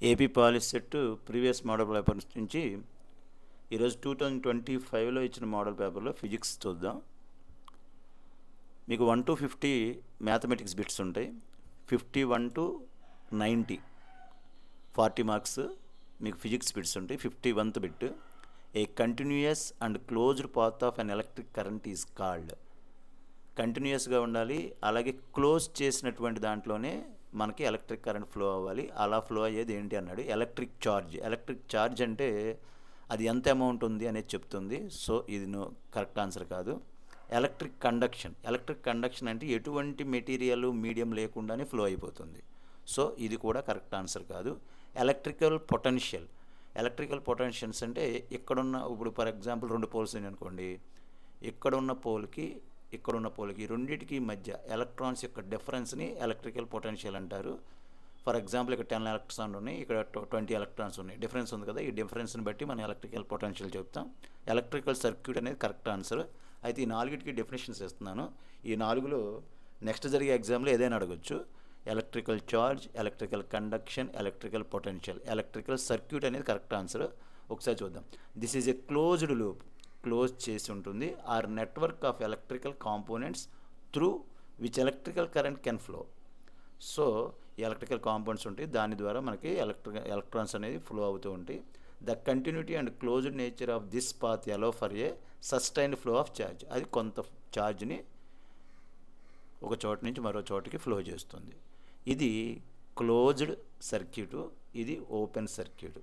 AP POLYCET previous model paper నుంచి ఈరోజు 2025లో ఇచ్చిన మోడల్ పేపర్లో ఫిజిక్స్ చూద్దాం. మీకు 1 to 50 మ్యాథమెటిక్స్ బిట్స్ ఉంటాయి. 51 to 90 40 మార్క్స్ మీకు ఫిజిక్స్ బిట్స్ ఉంటాయి. 51th bit, A continuous and closed path of an electric current is called. కంటిన్యూయస్గా ఉండాలి, అలాగే క్లోజ్ చేసినటువంటి దాంట్లోనే మనకి ఎలక్ట్రిక్ కరెంట్ ఫ్లో అవ్వాలి. అలా ఫ్లో అయ్యేది ఏంటి అన్నాడు, ఎలక్ట్రిక్ ఛార్జ్. ఎలక్ట్రిక్ ఛార్జ్ అంటే అది ఎంత అమౌంట్ ఉంది అనేది చెప్తుంది. సో ఇది కరెక్ట్ ఆన్సర్ కాదు. Electric conduction. ఎలక్ట్రిక్ కండక్షన్ అంటే ఎటువంటి మెటీరియల్ మీడియం లేకుండానే ఫ్లో అయిపోతుంది. సో ఇది కూడా కరెక్ట్ ఆన్సర్ కాదు. Electrical potential. ఎలక్ట్రికల్ పొటెన్షియల్స్ అంటే ఇక్కడున్న, ఇప్పుడు ఫర్ ఎగ్జాంపుల్ 2 పోల్స్ అనుకోండి, ఇక్కడున్న పోల్కి రెండింటికి మధ్య ఎలక్ట్రాన్స్ యొక్క డిఫరెన్స్ని ఎలక్ట్రికల్ పొటెన్షియల్ అంటారు. ఫర్ ఎగ్జాంపుల్ ఇక్కడ 10 ఎలక్ట్రాన్స్ ఉన్నాయి, ఇక్కడ 20 ఎలక్ట్రాన్స్ ఉన్నాయి, డిఫరెన్స్ ఉంది కదా. ఈ డిఫరెన్స్ని బట్టి మనం ఎలక్ట్రికల్ పొటెన్షియల్ చెప్తాం. ఎలక్ట్రికల్ సర్క్యూట్ అనేది కరెక్ట్ ఆన్సర్. అయితే ఈ 4కి డెఫినేషన్స్ ఇస్తున్నాను. ఈ 4లో నెక్స్ట్ జరిగే ఎగ్జామ్లో ఏదైనా అడగొచ్చు. Electrical charge, electrical conduction, electrical potential, electrical circuit అనేది కరెక్ట్ ఆన్సర్. ఒకసారి చూద్దాం. This is a closed loop. Close చేసి ఉంటుంది. Or network of electrical components through which electrical current can flow. So electrical components ఉంటాయి, దాని ద్వారా మనకి ఎలక్ట్రాన్స్ అనేది ఫ్లో అవుతూ ఉంటాయి. The continuity and closed nature of this path allow for a sustained flow of charge. అది కొంత ఛార్జ్ని ఒక చోట నుంచి మరో చోటికి ఫ్లో చేస్తుంది. ఇది క్లోజ్డ్ సర్క్యూటు, ఇది ఓపెన్ సర్క్యూట్.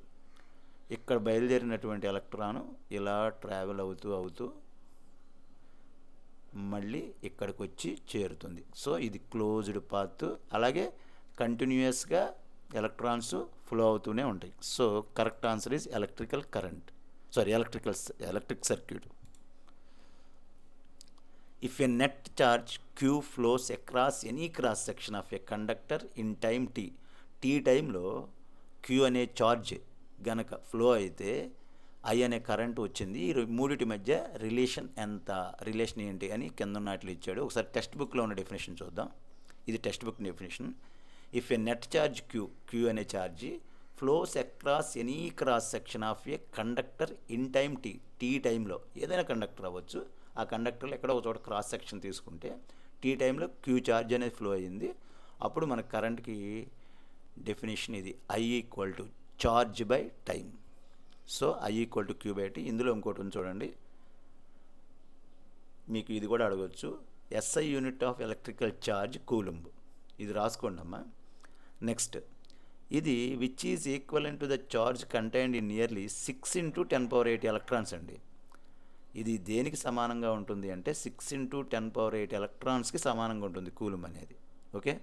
ఇక్కడ బయలుదేరినటువంటి ఎలక్ట్రాను ఇలా ట్రావెల్ అవుతూ మళ్ళీ ఇక్కడికి వచ్చి చేరుతుంది. సో ఇది క్లోజ్డ్ పాత్. అలాగే కంటిన్యూయస్గా ఎలక్ట్రాన్స్ ఫ్లో అవుతూనే ఉంటాయి. So correct answer is electrical current, electric circuit. If a net charge Q flows across any cross section of a conductor in time T టైంలో Q అనే ఛార్జ్ గనక flow అయితే I అనే current వచ్చింది. ఈ మూడిటి మధ్య రిలేషన్ ఏంటి అని కింద ఉన్నట్లు ఇచ్చాడు. ఒకసారి టెక్స్ట్ బుక్లో ఉన్న డెఫినేషన్ చూద్దాం. ఇది text book definition. If a net charge Q అనే ఛార్జీ flows across any cross section of a conductor in time T టైంలో, ఏదైనా కండక్టర్ అవ్వచ్చు, ఆ కండక్టర్లో ఎక్కడో ఒక చోట క్రాస్ సెక్షన్ తీసుకుంటే టీ టైంలో Q ఛార్జ్ అనేది ఫ్లో అయ్యింది. అప్పుడు మన కరెంట్కి డెఫినేషన్ ఇది, I equal to charge by time. So I equal to Q by T. ఇందులో ఇంకోటి ఉంది చూడండి, మీకు ఇది కూడా అడగవచ్చు. SI unit of electrical charge coulomb. ఇది రాసుకోండి అమ్మా. నెక్స్ట్, ఇది which is equivalent to the charge contained in nearly 6 × 10⁸ electrons అండి. ఇది దేనికి సమానంగా ఉంటుంది అంటే 6 × 10⁸ ఎలక్ట్రాన్స్కి సమానంగా ఉంటుంది కూలుంబ్ అనేది. ఓకే,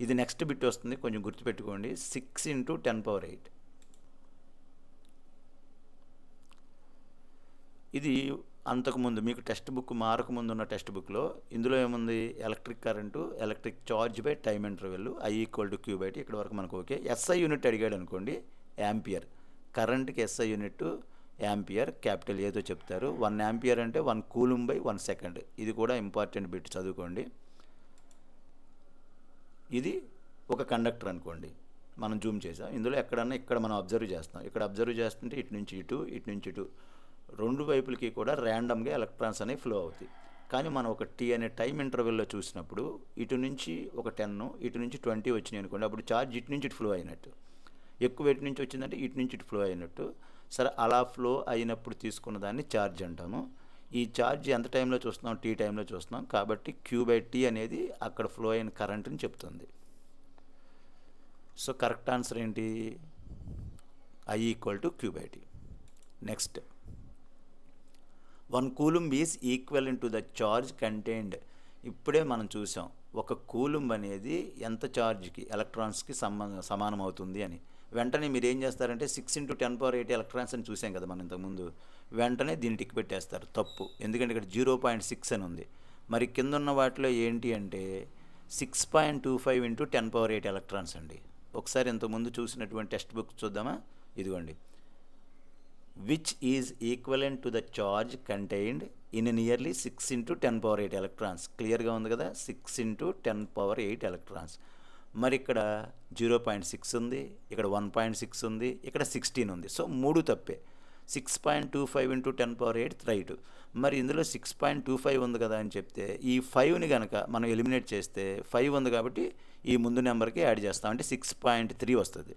ఇది నెక్స్ట్ బిట్ వస్తుంది, కొంచెం గుర్తుపెట్టుకోండి. 6 × 10⁸. ఇది అంతకుముందు మీకు టెక్స్ట్ బుక్ మారకముందు ఉన్న టెక్స్ట్ బుక్లో ఇందులో ఏముంది, electric current, electric charge by time interval, I equal to Q by T. ఇక్కడ వరకు మనకు ఓకే. SI యూనిట్ అడిగాడు అనుకోండి, యాంపియర్. కరెంట్కి SI యూనిట్ యాంపియర్, క్యాపిటల్ ఏదో చెప్తారు. 1 యాంపియర్ అంటే 1 కూలుంబ్ బై 1 సెకండ్. ఇది కూడా ఇంపార్టెంట్ బిట్, చదువుకోండి. ఇది ఒక కండక్టర్ అనుకోండి, మనం జూమ్ చేసాం. ఇందులో ఎక్కడన్నా ఇక్కడ మనం అబ్జర్వ్ చేస్తాం. ఇక్కడ అబ్జర్వ్ చేస్తుంటే ఇటు నుంచి ఇటు రెండు వైపులకి కూడా ర్యాండమ్గా ఎలక్ట్రాన్స్ అనేవి ఫ్లో అవుతాయి. కానీ మనం ఒక T అనే టైం ఇంటర్వెల్లో చూసినప్పుడు ఇటు నుంచి ఒక 10, ఇటు నుంచి 20 వచ్చినాయి అనుకోండి, అప్పుడు ఛార్జ్ ఇటు నుంచి ఇటు ఫ్లో అయినట్టు. ఎక్కువ ఇటు నుంచి వచ్చిందంటే ఇటు నుంచి ఇటు ఫ్లో అయినట్టు. సరే, అలా ఫ్లో అయినప్పుడు తీసుకున్న దాన్ని ఛార్జ్ అంటాము. ఈ ఛార్జ్ ఎంత టైంలో చూస్తున్నాం, T టైంలో చూస్తున్నాం. కాబట్టి Q బై T అనేది అక్కడ ఫ్లో అయిన కరెంట్ని చెప్తుంది. సో కరెక్ట్ ఆన్సర్ ఏంటి, I equal to Q by T. Next, 1 coulomb is equivalent to the charge contained. ఇప్పుడే మనం చూసాం ఒక కూలుంబ్ అనేది ఎంత ఛార్జ్కి, ఎలక్ట్రాన్స్కి సమానం అవుతుంది అని. వెంటనే మీరు ఏం చేస్తారంటే 6 × 10⁸ ఎలక్ట్రాన్స్ అని చూసాం కదా మనం ఇంతకుముందు, వెంటనే దీన్ని టిక్ పెట్టేస్తారు. తప్పు, ఎందుకంటే ఇక్కడ 0.6 అని ఉంది. మరి కింద ఉన్న వాటిలో ఏంటి అంటే 6.25 × 10⁸ ఎలక్ట్రాన్స్ అండి. ఒకసారి ఇంతకుముందు చూసినటువంటి టెక్స్ట్ బుక్ చూద్దామా. ఇదిగోండి, which is equivalent to the charge contained in nearly 6 × 10⁸ electrons. క్లియర్గా ఉంది కదా, 6 × 10⁸ ఎలక్ట్రాన్స్. మరి ఇక్కడ 0.6 ఉంది, ఇక్కడ 1.6 ఉంది, ఇక్కడ 16 ఉంది. సో 3 తప్పే. 6.25 ఇంటూ 10⁸ రైట్. మరి ఇందులో 6.25 ఉంది కదా అని చెప్తే ఈ 5ని కనుక మనం ఎలిమినేట్ చేస్తే 5 ఉంది కాబట్టి ఈ ముందు నెంబర్కి యాడ్ చేస్తాం, అంటే 6.3 వస్తుంది.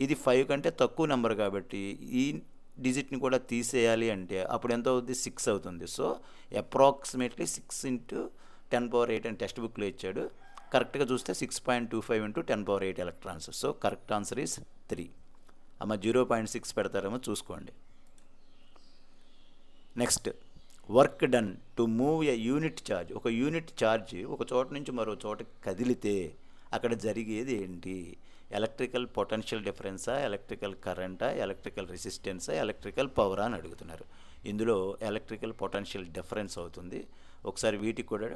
ఇది 5 కంటే తక్కువ నెంబర్ కాబట్టి ఈ డిజిట్ని కూడా తీసేయాలి అంటే అప్పుడు ఎంత అవుతుంది? 6 అవుతుంది. సో అప్రాక్సిమేట్లీ 6 ఇంటూ 10⁸ అని టెక్స్ట్ బుక్లో ఇచ్చాడు. కరెక్ట్గా చూస్తే 6.25 into 10⁸ electrons. So correct answer is 3. అమ్మ 0.6 పెడతారేమో చూసుకోండి. Next, work done to move a unit charge. ఒక యూనిట్ ఛార్జ్ ఒక చోట నుంచి మరో చోటకి కదిలితే అక్కడ జరిగేది ఏంటి? ఎలక్ట్రికల్ పొటెన్షియల్ డిఫరెన్సా, ఎలక్ట్రికల్ కరెంటా, ఎలక్ట్రికల్ రెసిస్టెన్సా, ఎలక్ట్రికల్ పవరా అని అడుగుతున్నారు. ఇందులో ఎలక్ట్రికల్ పొటెన్షియల్ డిఫరెన్స్ అవుతుంది. ఒకసారి వీటికి కూడా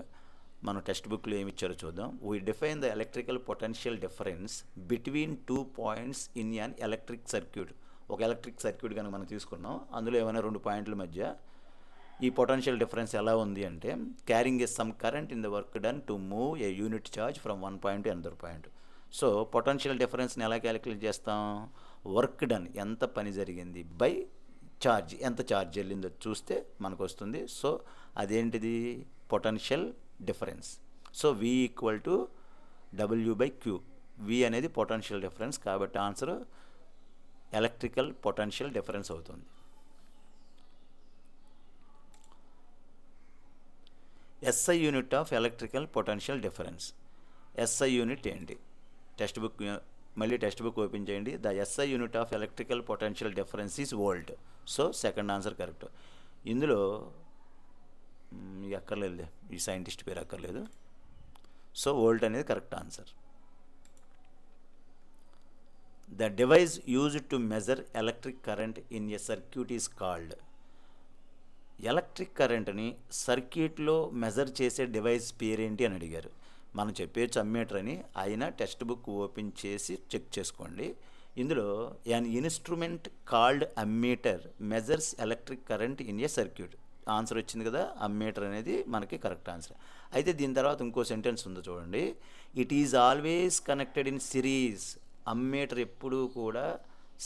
మనం టెక్స్ట్ బుక్లో ఏమి ఇచ్చారో చూద్దాం. We define the electrical potential difference between 2 points in an electric circuit. ఒక ఎలక్ట్రిక్ సర్క్యూట్ కనుక మనం తీసుకున్నాం, అందులో ఏమైనా 2 పాయింట్ల మధ్య ఈ పొటెన్షియల్ డిఫరెన్స్ ఎలా ఉంది అంటే carrying a some current in the work done to move a unit charge from 1 point to another point. So potential డిఫరెన్స్ని ఎలా క్యాలిక్యులేట్ చేస్తాం? వర్క్ డన్ ఎంత పని జరిగింది బై ఛార్జ్ ఎంత ఛార్జ్ వెళ్ళిందో చూస్తే మనకు వస్తుంది. సో అదేంటిది? Potential difference. So V equal to W/Q. V అనేది పొటెన్షియల్ డిఫరెన్స్ కాబట్టి ఆన్సర్ ఎలక్ట్రికల్ పొటెన్షియల్ డిఫరెన్స్ అవుతుంది. SI unit of electrical potential difference. SI unit ఏంటి? టెక్స్ట్ బుక్ మళ్ళీ టెక్స్ట్ బుక్ ఓపెన్ చేయండి. The SI unit of electrical potential difference is volt. So second answer correct. ఇందులో అక్కర్లేదు, ఈ scientist పేరు అక్కర్లేదు. So volt అనేది correct answer. The device used to measure electric current in a circuit is called. Electric కరెంట్ని సర్క్యూట్లో measure చేసే device పేరేంటి అని అడిగారు. మనం చెప్పేచ్చు అమ్మీటర్ అని. అయినా టెక్స్ట్ బుక్ ఓపెన్ చేసి చెక్ చేసుకోండి. ఇందులో an instrument called ammeter measures electric current in a circuit. Answer వచ్చింది కదా, అమ్మీటర్ అనేది మనకి కరెక్ట్ ఆన్సర్. అయితే దీని తర్వాత ఇంకో సెంటెన్స్ ఉందో చూడండి. It is always connected in series. Ammeter ఎప్పుడూ కూడా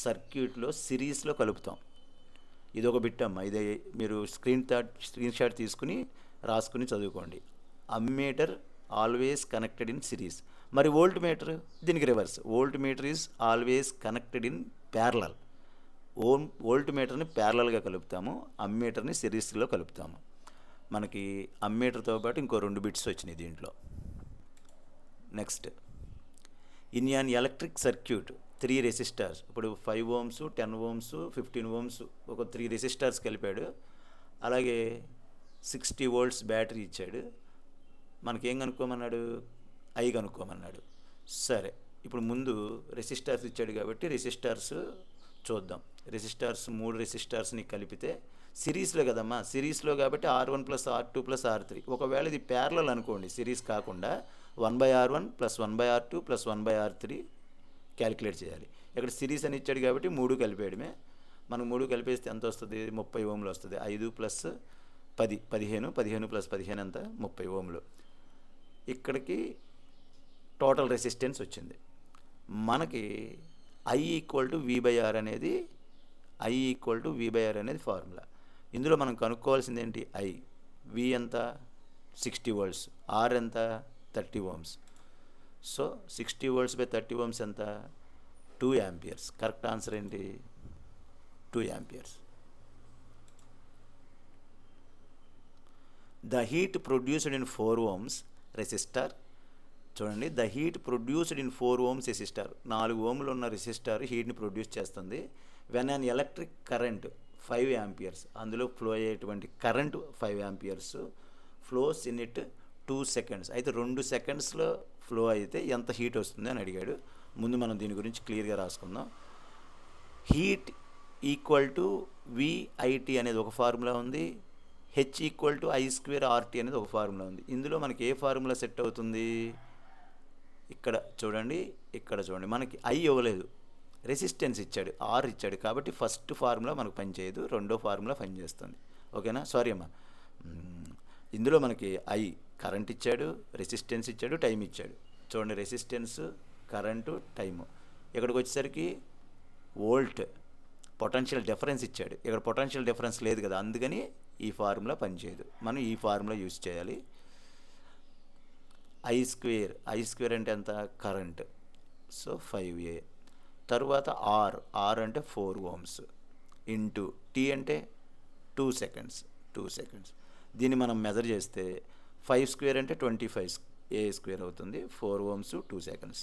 సర్క్యూట్లో సిరీస్లో కలుపుతాం. ఇది ఒక బిట్ అమ్మ, ఇది మీరు స్క్రీన్ షాట్ తీసుకుని రాసుకుని చదువుకోండి. Ammeter always connected in series. మరి వోల్ట్ మీటర్ దీనికి reverse. Voltmeter is always connected in parallel. వోల్ట్ మీటర్ని ప్యారలల్గా కలుపుతాము, అమ్మీటర్ని సిరీస్లో కలుపుతాము. మనకి అమ్మీటర్తో పాటు ఇంకో 2 బిట్స్ వచ్చినాయి దీంట్లో. Next, in an electric circuit 3 resistors. ఇప్పుడు 5 ohms, 10 ohms, 15 ohms ఒక 3 రెసిస్టర్స్ కలిపాడు. అలాగే 60 volts బ్యాటరీ ఇచ్చాడు. మనకేం కనుక్కోమన్నాడు? I కనుక్కోమన్నాడు. సరే, ఇప్పుడు ముందు రెసిస్టర్స్ ఇచ్చాడు కాబట్టి రెసిస్టర్స్ చూద్దాం. రెసిస్టర్స్ 3 రెసిస్టర్స్ని కలిపితే సిరీస్లో కదమ్మా, సిరీస్లో కాబట్టి R1 + R2 + R3. ఒకవేళ ఇది ప్యారలల్ అనుకోండి, సిరీస్ కాకుండా 1/R1 + 1/R2 + 1/R3 క్యాలిక్యులేట్ చేయాలి. ఇక్కడ సిరీస్ అని ఇచ్చాడు కాబట్టి 3 కలిపేయడమే. మనం 3 కలిపేస్తే ఎంత వస్తుంది? 30 ohms వస్తుంది. 5 + 10 15, 15 + 15 ఎంత? 30 ohms. ఇక్కడికి టోటల్ రెసిస్టెన్స్ వచ్చింది. మనకి I = V/R అనేది ఫార్ములా. ఇందులో మనం కనుక్కోవాల్సింది ఏంటి? V ఎంత? 60 volts. R ఎంత? 30 ohms. సో 60 volts / 30 ohms ఎంత? 2 amperes. కరెక్ట్ ఆన్సర్ ఏంటి? 2 amperes. The heat produced in 4 ohms resistor. చూడండి, the heat produced in 4 ohms resistor. 4 ohms ఉన్న రెసిస్టర్ హీట్ని ప్రొడ్యూస్ చేస్తుంది. When an electric current 5 amperes, అందులో flow అయ్యేటువంటి current 5 amperes flows in it 2 seconds. అయితే 2 secondsలో flow అయితే ఎంత హీట్ వస్తుంది అని అడిగాడు. ముందు మనం దీని గురించి క్లియర్గా రాసుకుందాం. హీట్ ఈక్వల్ టు VIT అనేది ఒక ఫార్ములా ఉంది. H = I²RT అనేది ఒక ఫార్ములా ఉంది. ఇందులో మనకి ఏ ఫార్ములా సెట్ అవుతుంది? ఇక్కడ చూడండి, మనకి I ఇవ్వలేదు, రెసిస్టెన్స్ ఇచ్చాడు, R ఇచ్చాడు. కాబట్టి ఫస్ట్ ఫార్ములా మనకు పనిచేయదు, రెండో ఫార్ములా పనిచేస్తుంది. ఓకేనా? సారీ అమ్మా, ఇందులో మనకి I కరెంట్ ఇచ్చాడు, రెసిస్టెన్స్ ఇచ్చాడు, టైం ఇచ్చాడు. చూడండి, రెసిస్టెన్స్ కరెంటు, టైము. ఇక్కడికి వచ్చేసరికి వోల్ట్, పొటెన్షియల్ డిఫరెన్స్ ఇచ్చాడు. ఇక్కడ పొటెన్షియల్ డిఫరెన్స్ లేదు కదా, అందుకని ఈ ఫార్ములా పనిచేయదు. మనం ఈ ఫార్ములా యూజ్ చేయాలి. ఐ స్క్వేర్ అంటే ఎంత? కరెంట్. So 5A. తరువాత ఆర్ అంటే 4 ohms ఇంటూ టీ అంటే 2 seconds. దీన్ని మనం మెజర్ చేస్తే 5 స్క్వేర్ అంటే 25A స్క్వేర్ అవుతుంది. 4 ohms 2 seconds.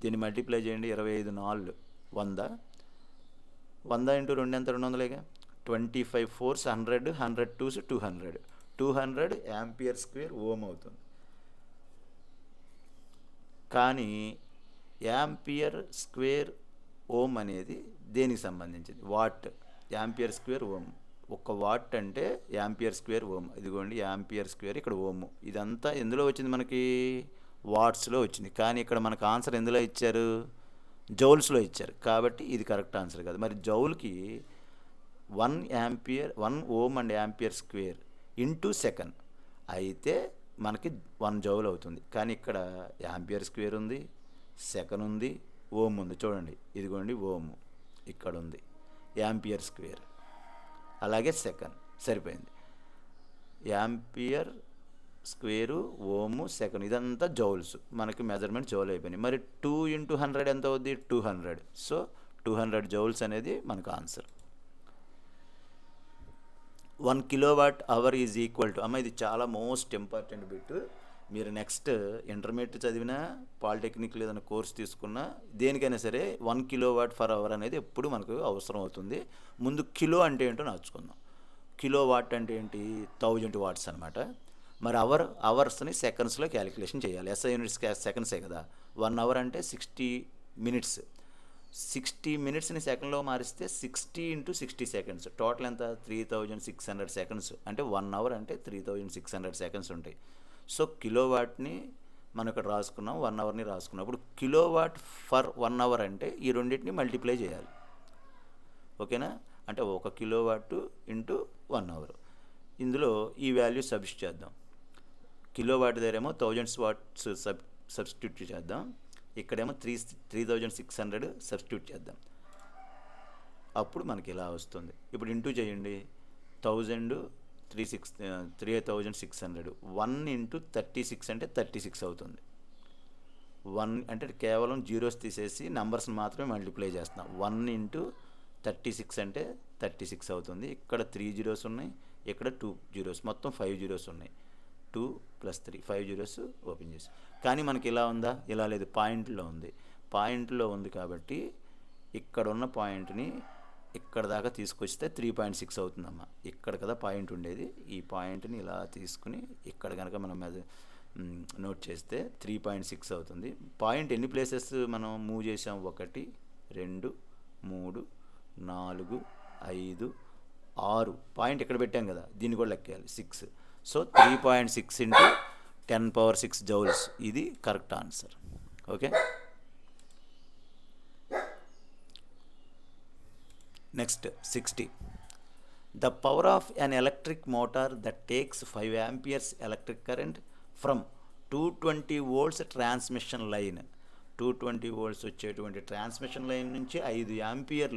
దీన్ని మల్టిప్లై చేయండి. 25 4 100. 100 ఇంటూ 2 ఎంత? 200. 25 4s 100, 100 2s 200. 200 ampere square ohm అవుతుంది. కానీ యాంపియర్ స్క్వేర్ ఓమ్ అనేది దేనికి సంబంధించింది? వాట్. Ampere square ohm. ఒక వాట్ అంటే యాంపియర్ స్క్వేర్ ఓమ్. ఇదిగోండి యాంపియర్ స్క్వేర్, ఇక్కడ ఓము. ఇదంతా ఎందులో వచ్చింది? మనకి వాట్స్లో వచ్చింది. కానీ ఇక్కడ మనకు ఆన్సర్ ఎందులో ఇచ్చారు? జౌల్స్లో ఇచ్చారు. కాబట్టి ఇది కరెక్ట్ ఆన్సర్ కాదు. మరి జౌల్కి 1 ohm and ampere square into second అయితే మనకి 1 జౌల్ అవుతుంది. కానీ ఇక్కడ యాంపియర్ స్క్వేర్ ఉంది, సెకండ్ ఉంది, ఓమ్ ఉంది. చూడండి, ఇదిగోండి ఓము ఇక్కడ ఉంది, యాంపియర్ స్క్వేర్, అలాగే సెకండ్. సరిపోయింది. యాంపియర్ స్క్వేరు, ఓము, సెకండ్, ఇదంతా జౌల్స్. మనకి మెజర్మెంట్ జౌల్ అయిపోయినాయి. మరి 2 × 100 ఎంత అవుద్ది? 200. సో 200 జౌల్స్ అనేది మనకు answer. 1 kWh is equal to, అమ్మ ఇది చాలా మోస్ట్ ఇంపార్టెంట్ బిట్. మీరు నెక్స్ట్ ఇంటర్మీడియట్ చదివినా, పాలిటెక్నిక్ ఏదైనా కోర్స్ తీసుకున్నా, దేనికైనా సరే 1 kWh అనేది ఎప్పుడు మనకు అవసరం అవుతుంది. ముందు కిలో అంటే ఏంటో నేర్చుకుందాం. కిలోవాట్ అంటే ఏంటి? 1000 watts అనమాట. మరి అవర్స్ని సెకండ్స్లో క్యాలిక్యులేషన్ చేయాలి. SI యూనిట్స్ సెకండ్సే కదా. 1 hour అంటే 60 minutes. 60 minutesని సెకండ్లో మారిస్తే 60 × 60 seconds. టోటల్ ఎంత? 3600 seconds. అంటే 1 hour అంటే 3600 seconds ఉంటాయి. సో కిలోవాట్ని మనం ఇక్కడ రాసుకున్నాం, 1 hourని రాసుకున్నాం. ఇప్పుడు కిలోవాట్ ఫర్ 1 hour అంటే ఈ రెండింటిని మల్టిప్లై చేయాలి. ఓకేనా? అంటే 1 kilowatt ఇంటూ 1 hour. ఇందులో ఈ వాల్యూ సబ్స్టిట్యూట్ చేద్దాం. కిలోవాట్ దగ్గరేమో 1000 watts సబ్స్టిట్యూట్ చేద్దాం. ఇక్కడేమో 3600 సబ్స్టిట్యూట్ చేద్దాం. అప్పుడు మనకి ఇలా వస్తుంది. ఇప్పుడు ఇంటూ చేయండి. 1000 3600. 1 × 36 అంటే 36 అవుతుంది. 1 అంటే కేవలం జీరోస్ తీసేసి నంబర్స్ని మాత్రమే మల్టిప్లై చేస్తున్నాం. 1 × 36 అంటే 36 అవుతుంది. ఇక్కడ 3 zeros ఉన్నాయి, ఇక్కడ 2 zeros, మొత్తం 5 zeros ఉన్నాయి. 2 + 3 5 zeros ఓపెన్ చేసి. కానీ మనకి ఇలా ఉందా? ఇలా లేదు, పాయింట్లో ఉంది. పాయింట్లో ఉంది కాబట్టి ఇక్కడ ఉన్న పాయింట్ని ఇక్కడ దాకా తీసుకొస్తే 3.6 అవుతుందమ్మా. ఇక్కడ కదా పాయింట్ ఉండేది. ఈ పాయింట్ని ఇలా తీసుకుని ఇక్కడ కనుక మనం నోట్ చేస్తే 3.6 అవుతుంది. పాయింట్ ఎన్ని ప్లేసెస్ మనం మూవ్ చేసాం? 1 2 3 4 5 6 పాయింట్ ఇక్కడ పెట్టాం కదా, దీన్ని కూడా లెక్కేయాలి. 6. So 3.6 × 10⁶ joules. ఇది correct answer. Okay. Next 60. The power of an electric motor that takes 5 amperes electric current from 220 volts transmission line. 220 volts వచ్చేటువంటి ట్రాన్స్మిషన్ లైన్ నుంచి 5 amperes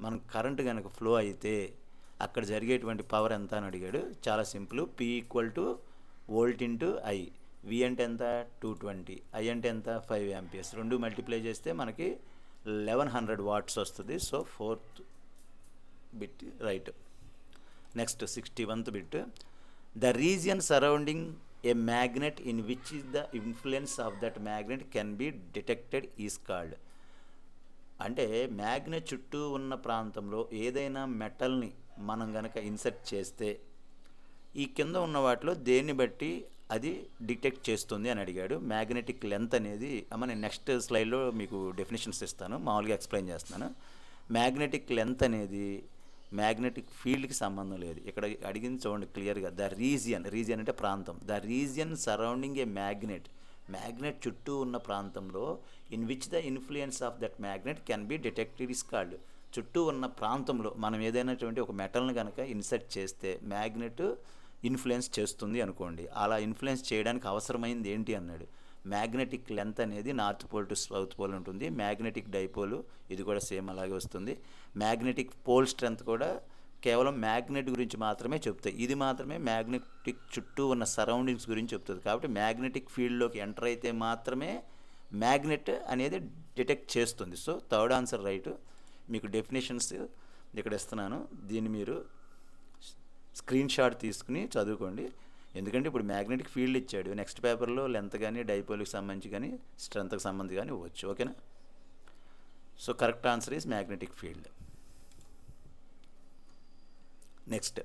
మనం కరెంట్ కనుక ఫ్లో అయితే అక్కడ జరిగేటువంటి పవర్ ఎంత అని అడిగాడు. చాలా simple. P = volt × I. V అంటే ఎంత? 220. I అంటే ఎంత? 5 amperes. రెండు మల్టిప్లై చేస్తే మనకి 1100 watts వస్తుంది. So 4th bit right. Next 61th bit. The region surrounding a magnet in which is the influence of that magnet can be detected is called. అంటే magnet చుట్టూ ఉన్న ప్రాంతంలో ఏదైనా మెటల్ని మనం కనుక ఇన్సర్ట్ చేస్తే ఈ కింద ఉన్న వాటిలో దేన్ని బట్టి అది డిటెక్ట్ చేస్తుంది అని అడిగాడు. మ్యాగ్నెటిక్ లెంత్ అనేది నేను నెక్స్ట్ స్లైడ్లో మీకు డెఫినేషన్స్ ఇస్తాను, మామూలుగా ఎక్స్ప్లెయిన్ చేస్తున్నాను. మ్యాగ్నెటిక్ లెంత్ అనేది మ్యాగ్నెటిక్ ఫీల్డ్కి సంబంధం లేదు. ఇక్కడ అడిగింది చూడండి క్లియర్గా. ద రీజియన్ అంటే ప్రాంతం. The region surrounding a magnet చుట్టూ ఉన్న ప్రాంతంలో in which the influence of that magnet can be detected is called. చుట్టూ ఉన్న ప్రాంతంలో మనం ఏదైనాటువంటి ఒక మెటల్ని కనుక ఇన్సర్ట్ చేస్తే మ్యాగ్నెట్ ఇన్ఫ్లుయెన్స్ చేస్తుంది అనుకోండి. అలా ఇన్ఫ్లుయెన్స్ చేయడానికి అవసరమైంది ఏంటి అన్నాడు. మ్యాగ్నెటిక్ లెంత్ అనేది north pole to south pole ఉంటుంది. మ్యాగ్నెటిక్ డైపోల్ ఇది కూడా సేమ్ అలాగే వస్తుంది. మ్యాగ్నెటిక్ పోల్ స్ట్రెంత్ కూడా కేవలం మ్యాగ్నెట్ గురించి మాత్రమే చెప్తాయి. ఇది మాత్రమే మ్యాగ్నెటిక్ చుట్టూ ఉన్న సరౌండింగ్స్ గురించి చెప్తుంది. కాబట్టి మ్యాగ్నెటిక్ ఫీల్డ్లోకి ఎంటర్ అయితే మాత్రమే మ్యాగ్నెట్ అనేది డిటెక్ట్ చేస్తుంది. So third answer right. మీకు డెఫినేషన్స్ ఇక్కడ ఇస్తున్నాను, దీన్ని మీరు స్క్రీన్ షాట్ తీసుకుని చదువుకోండి. ఎందుకంటే ఇప్పుడు మ్యాగ్నెటిక్ ఫీల్డ్ ఇచ్చాడు, నెక్స్ట్ పేపర్లో లెంత్ కానీ డైపోల్కి సంబంధించి కానీ స్ట్రెంత్కి సంబంధించి కానీ ఇవ్వచ్చు. ఓకేనా? So correct answer is magnetic field. Next,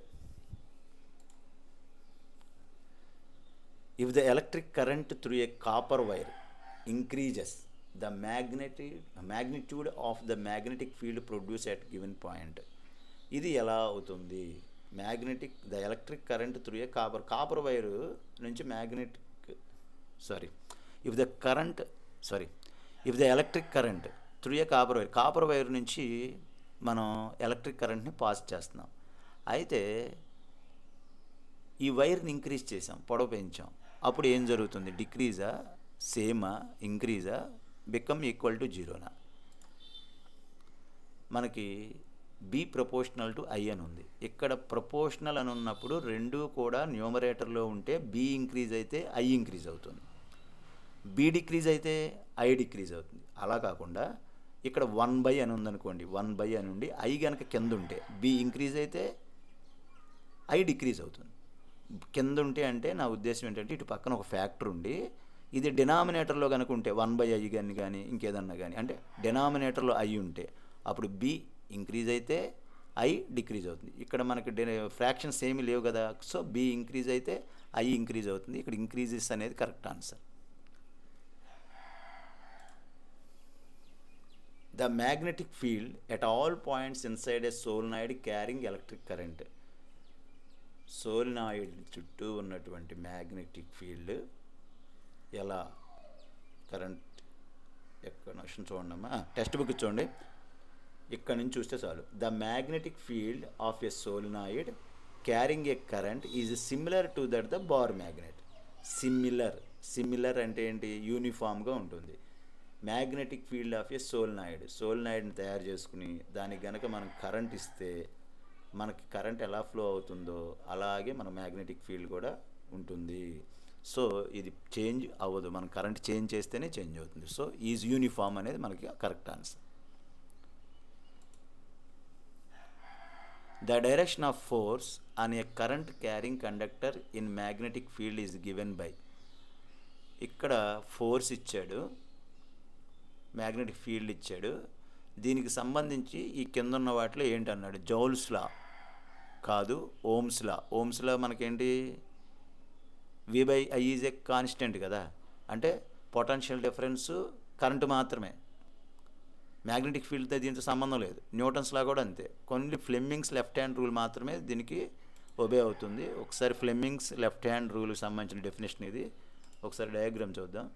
if the electric current through a copper wire increases, the magnitude of the magnetic field produced at given point. ఇది ఎలా అవుతుంది? The electric current through a copper wire నుంచి if the electric current through a copper wire నుంచి మనం electric కరెంట్ని pass చేస్తున్నాం. అయితే ఈ వైర్ని ఇంక్రీజ్ చేసాం, పొడవు పెంచాం, అప్పుడు ఏం జరుగుతుంది? డిక్రీజా, సేమా, ఇంక్రీజా, బికమ్ ఈక్వల్ టు జీరోనా? మనకి బి ప్రపోర్షనల్ టు ఐ అని ఉంది. ఇక్కడ ప్రపోర్షనల్ అని ఉన్నప్పుడు రెండూ కూడా న్యూమరేటర్లో ఉంటే బి ఇంక్రీజ్ అయితే ఐ ఇంక్రీజ్ అవుతుంది, బి డిక్రీజ్ అయితే ఐ డిక్రీజ్ అవుతుంది. అలా కాకుండా ఇక్కడ 1/, అని ఉందనుకోండి, 1/, అని ఉండి ఐ కనుక కింద ఉంటే బి ఇంక్రీజ్ అయితే ఐ డిక్రీజ్ అవుతుంది. కింద ఉంటే అంటే నా ఉద్దేశం ఏంటంటే ఇటు పక్కన ఒక ఫ్యాక్టర్ ఉండి ఇది డినామినేటర్లో కనుక ఉంటే 1/i కానీ ఇంకేదన్నా కానీ, అంటే డినామినేటర్లో ఐ ఉంటే అప్పుడు బి ఇంక్రీజ్ అయితే ఐ డిక్రీజ్ అవుతుంది. ఇక్కడ మనకి ఫ్రాక్షన్స్ ఏమీ లేవు కదా, సో బి ఇంక్రీజ్ అయితే ఐ ఇంక్రీజ్ అవుతుంది. ఇక్కడ ఇంక్రీజెస్ అనేది correct answer. The magnetic field at all points inside A solenoid carrying electric current. Solenoid చుట్టూ ఉన్నటువంటి మ్యాగ్నెటిక్ ఫీల్డ్ ఎలా కరెంట్ ఎక్కడ చూడండమ్మా, టెక్స్ట్ బుక్ చూడండి, ఇక్కడ నుంచి చూస్తే చాలు. The magnetic field of a solenoid carrying a current is similar to that the bar magnet. Similar అంటే ఏంటి? యూనిఫామ్గా ఉంటుంది. మ్యాగ్నెటిక్ ఫీల్డ్ ఆఫ్ ఎ సోలినాయిడ్ని తయారు చేసుకుని దానికి గనక మనం కరెంట్ ఇస్తే మనకి కరెంట్ ఎలా ఫ్లో అవుతుందో అలాగే మన మ్యాగ్నెటిక్ ఫీల్డ్ కూడా ఉంటుంది. సో ఇది చేంజ్ అవ్వదు, మనం కరెంట్ చేంజ్ చేస్తేనే చేంజ్ అవుతుంది. సో ఈజ్ యూనిఫామ్ అనేది మనకి correct answer. The direction of force on a current carrying conductor in magnetic field is given by. ఇక్కడ ఫోర్స్ ఇచ్చాడు, మ్యాగ్నెటిక్ ఫీల్డ్ ఇచ్చాడు, దీనికి సంబంధించి ఈ కింద ఉన్న వాటిలో ఏంటన్నాడు? జౌల్స్ లా కాదు, ఓమ్స్ లా మనకేంటి? V/I ఈజ్ ఏ కాన్స్టెంట్ కదా, అంటే పొటెన్షియల్ డిఫరెన్స్ కరెంటు మాత్రమే, మ్యాగ్నెటిక్ ఫీల్డ్తో దీంతో సంబంధం లేదు. న్యూటన్స్ లా కూడా అంతే. కొన్ని ఫ్లెమింగ్స్ లెఫ్ట్ హ్యాండ్ రూల్ మాత్రమే దీనికి ఒబే అవుతుంది. ఒకసారి ఫ్లెమింగ్స్ లెఫ్ట్ హ్యాండ్ రూల్కి సంబంధించిన డెఫినేషన్ ఇది. ఒకసారి డయాగ్రామ్ చూద్దాం.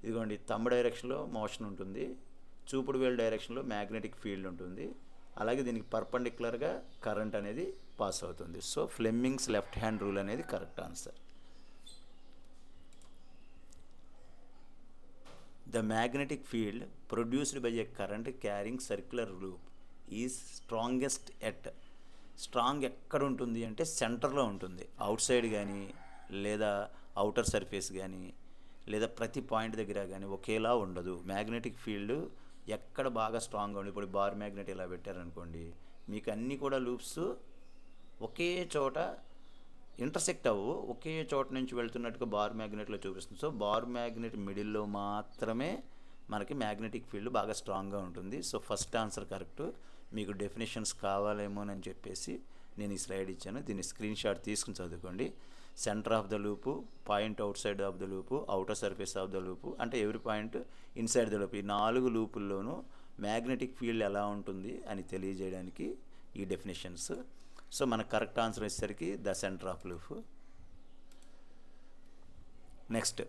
ఇదిగోండి, థంబ్ డైరెక్షన్లో మోషన్ ఉంటుంది, చూపుడు వేలు డైరెక్షన్లో మ్యాగ్నెటిక్ ఫీల్డ్ ఉంటుంది, అలాగే దీనికి పర్పెండిక్యులర్గా కరెంట్ అనేది పాస్ అవుతుంది. So Fleming's left hand rule అనేది correct answer. The magnetic field produced by a current carrying circular loop is strongest strong ఎక్కడ ఉంటుంది అంటే సెంటర్లో ఉంటుంది. అవుట్ సైడ్ కానీ లేదా అవుటర్ సర్ఫేస్ కానీ లేదా ప్రతి పాయింట్ దగ్గర కానీ ఒకేలా ఉండదు. మ్యాగ్నెటిక్ ఫీల్డ్ ఎక్కడ బాగా స్ట్రాంగ్గా ఉంది, ఇప్పుడు బార్ మ్యాగ్నెట్ ఇలా పెట్టారనుకోండి, మీకు అన్నీ కూడా లూప్స్ ఒకే చోట ఇంటర్సెక్ట్ అవ్వు, ఒకే చోట నుంచి వెళ్తున్నట్టుగా బార్ మ్యాగ్నెట్లో చూపిస్తుంది. సో బార్ మ్యాగ్నెట్ మిడిల్లో మాత్రమే మనకి మ్యాగ్నెటిక్ ఫీల్డ్ బాగా స్ట్రాంగ్గా ఉంటుంది. So first answer correct. మీకు డెఫినేషన్స్ కావాలేమోనని చెప్పేసి నేను ఈ స్లైడ్ ఇచ్చాను, దీన్ని స్క్రీన్ షాట్ తీసుకుని చదువుకోండి. Centre of the loop, point out side of the loop, outer surface of the loop, అంటే ఎవరి పాయింట్ ఇన్సైడ్ ద లూప్. ఈ 4 లూపుల్లోనూ మ్యాగ్నెటిక్ ఫీల్డ్ ఎలా ఉంటుంది అని తెలియజేయడానికి ఈ డెఫినేషన్స్. సో మన కరెక్ట్ ఆన్సర్ వచ్చేసరికి the centre of loop. Next,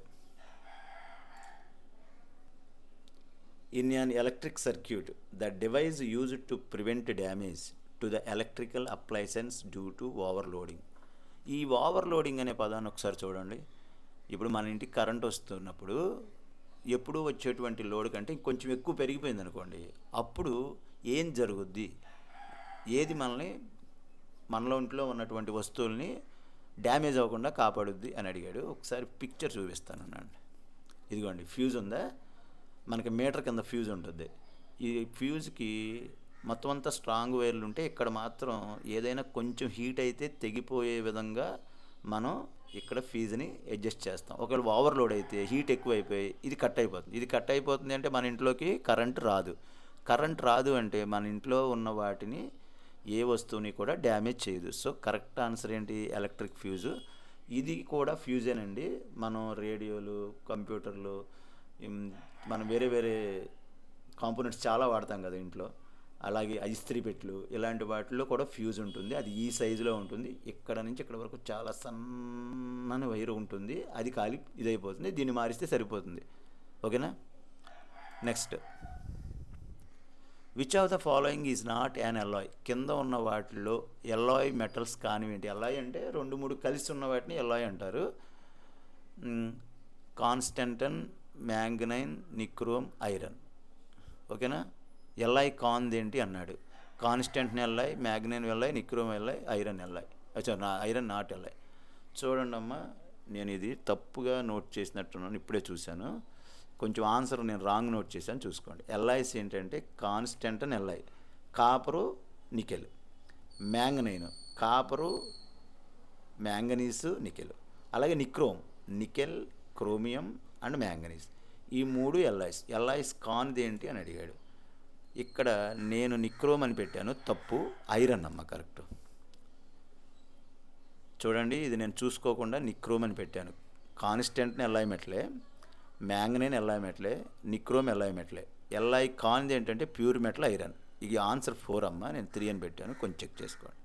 in an electric circuit, the device used to prevent damage to the electrical appliance due to overloading. ఈ overloading అనే పదాన్ని ఒకసారి చూడండి. ఇప్పుడు మన ఇంటికి కరెంట్ వస్తున్నప్పుడు ఎప్పుడూ వచ్చేటువంటి లోడ్ కంటే కొంచెం ఎక్కువ పెరిగిపోయింది అనుకోండి, అప్పుడు ఏం జరుగుద్ది, ఏది మనలో ఇంట్లో ఉన్నటువంటి వస్తువుల్ని డ్యామేజ్ అవ్వకుండా కాపాడుద్ది అని అడిగాడు. ఒకసారి పిక్చర్ చూపిస్తాను అండి. ఇదిగోండి, ఫ్యూజ్ ఉందా, మనకి మీటర్ కింద ఫ్యూజ్ ఉంటుంది. ఈ ఫ్యూజ్కి మొత్తం అంతా స్ట్రాంగ్ వైర్లు ఉంటే ఇక్కడ మాత్రం ఏదైనా కొంచెం హీట్ అయితే తెగిపోయే విధంగా మనం ఇక్కడ ఫ్యూజ్ని అడ్జస్ట్ చేస్తాం. ఒకవేళ ఓవర్లోడ్ అయితే హీట్ ఎక్కువైపోయి ఇది కట్ అయిపోతుంది. ఇది కట్ అయిపోతుంది అంటే మన ఇంట్లోకి కరెంట్ రాదు. కరెంట్ రాదు అంటే మన ఇంట్లో ఉన్న వాటిని ఏ వస్తువుని కూడా డ్యామేజ్ చేయదు. సో కరెక్ట్ ఆన్సర్ ఏంటి, ఎలక్ట్రిక్ ఫ్యూజు. ఇది కూడా ఫ్యూజేనండి. మనం రేడియోలు, కంప్యూటర్లు, మనం వేరే వేరే కాంపోనెంట్స్ చాలా వాడతాం కదా ఇంట్లో. అలాగే ఇస్త్రీ పెట్టెలు, ఇలాంటి వాటిల్లో కూడా ఫ్యూజ్ ఉంటుంది. అది ఈ సైజులో ఉంటుంది. ఇక్కడ నుంచి ఇక్కడ వరకు చాలా సన్నని వైర్ ఉంటుంది. అది కాలి ఇదైపోతుంది. దీన్ని మారిస్తే సరిపోతుంది. ఓకేనా. Next, which of the following is not an alloy. కింద ఉన్న వాటిల్లో ఎలాయ్ మెటల్స్ కానివేంటి. ఎలాయ్ అంటే 2-3 కలిసి ఉన్న వాటిని ఎలాయ్ అంటారు. Constantan, manganin, nichrome, iron. ఓకేనా. ఎల్ఐ కాన్ది ఏంటి అన్నాడు. Constantan alloy, manganin alloy, nichrome alloy, iron alloy. Iron not alloy. చూడండి అమ్మా, నేను ఇది తప్పుగా నోట్ చేసినట్టున్నాను, ఇప్పుడే చూశాను. కొంచెం ఆన్సర్ నేను రాంగ్ నోట్ చేశాను, చూసుకోండి. ఎల్ఐస్ ఏంటంటే కాన్స్టెంట్ అని alloy, copper, nickel. Manganin copper, manganese, nickel. అలాగే nichrome, nickel, chromium and manganese. ఈ 3 ఎల్ఐస్. ఎల్ఐస్ కాన్ది ఏంటి అని అడిగాడు. ఇక్కడ నేను నిక్రోమ్ అని పెట్టాను, తప్పు. ఐరన్ అమ్మ కరెక్ట్. చూడండి, ఇది నేను చూసుకోకుండా నిక్రోమ్ అని పెట్టాను. కాన్స్టెంట్ని ఎల్ఐ మెట్లే, మ్యాంగనైన్ ఎల్ఐ మెట్లే, నిక్రోమ్ ఎల్ఐ మెట్లే. ఎల్ఐ కాన్ది ఏంటంటే ప్యూర్ మెటల్ ఐరన్. ఇది ఆన్సర్ 4 అమ్మ. నేను 3 అని పెట్టాను, కొంచెం చెక్ చేసుకోండి.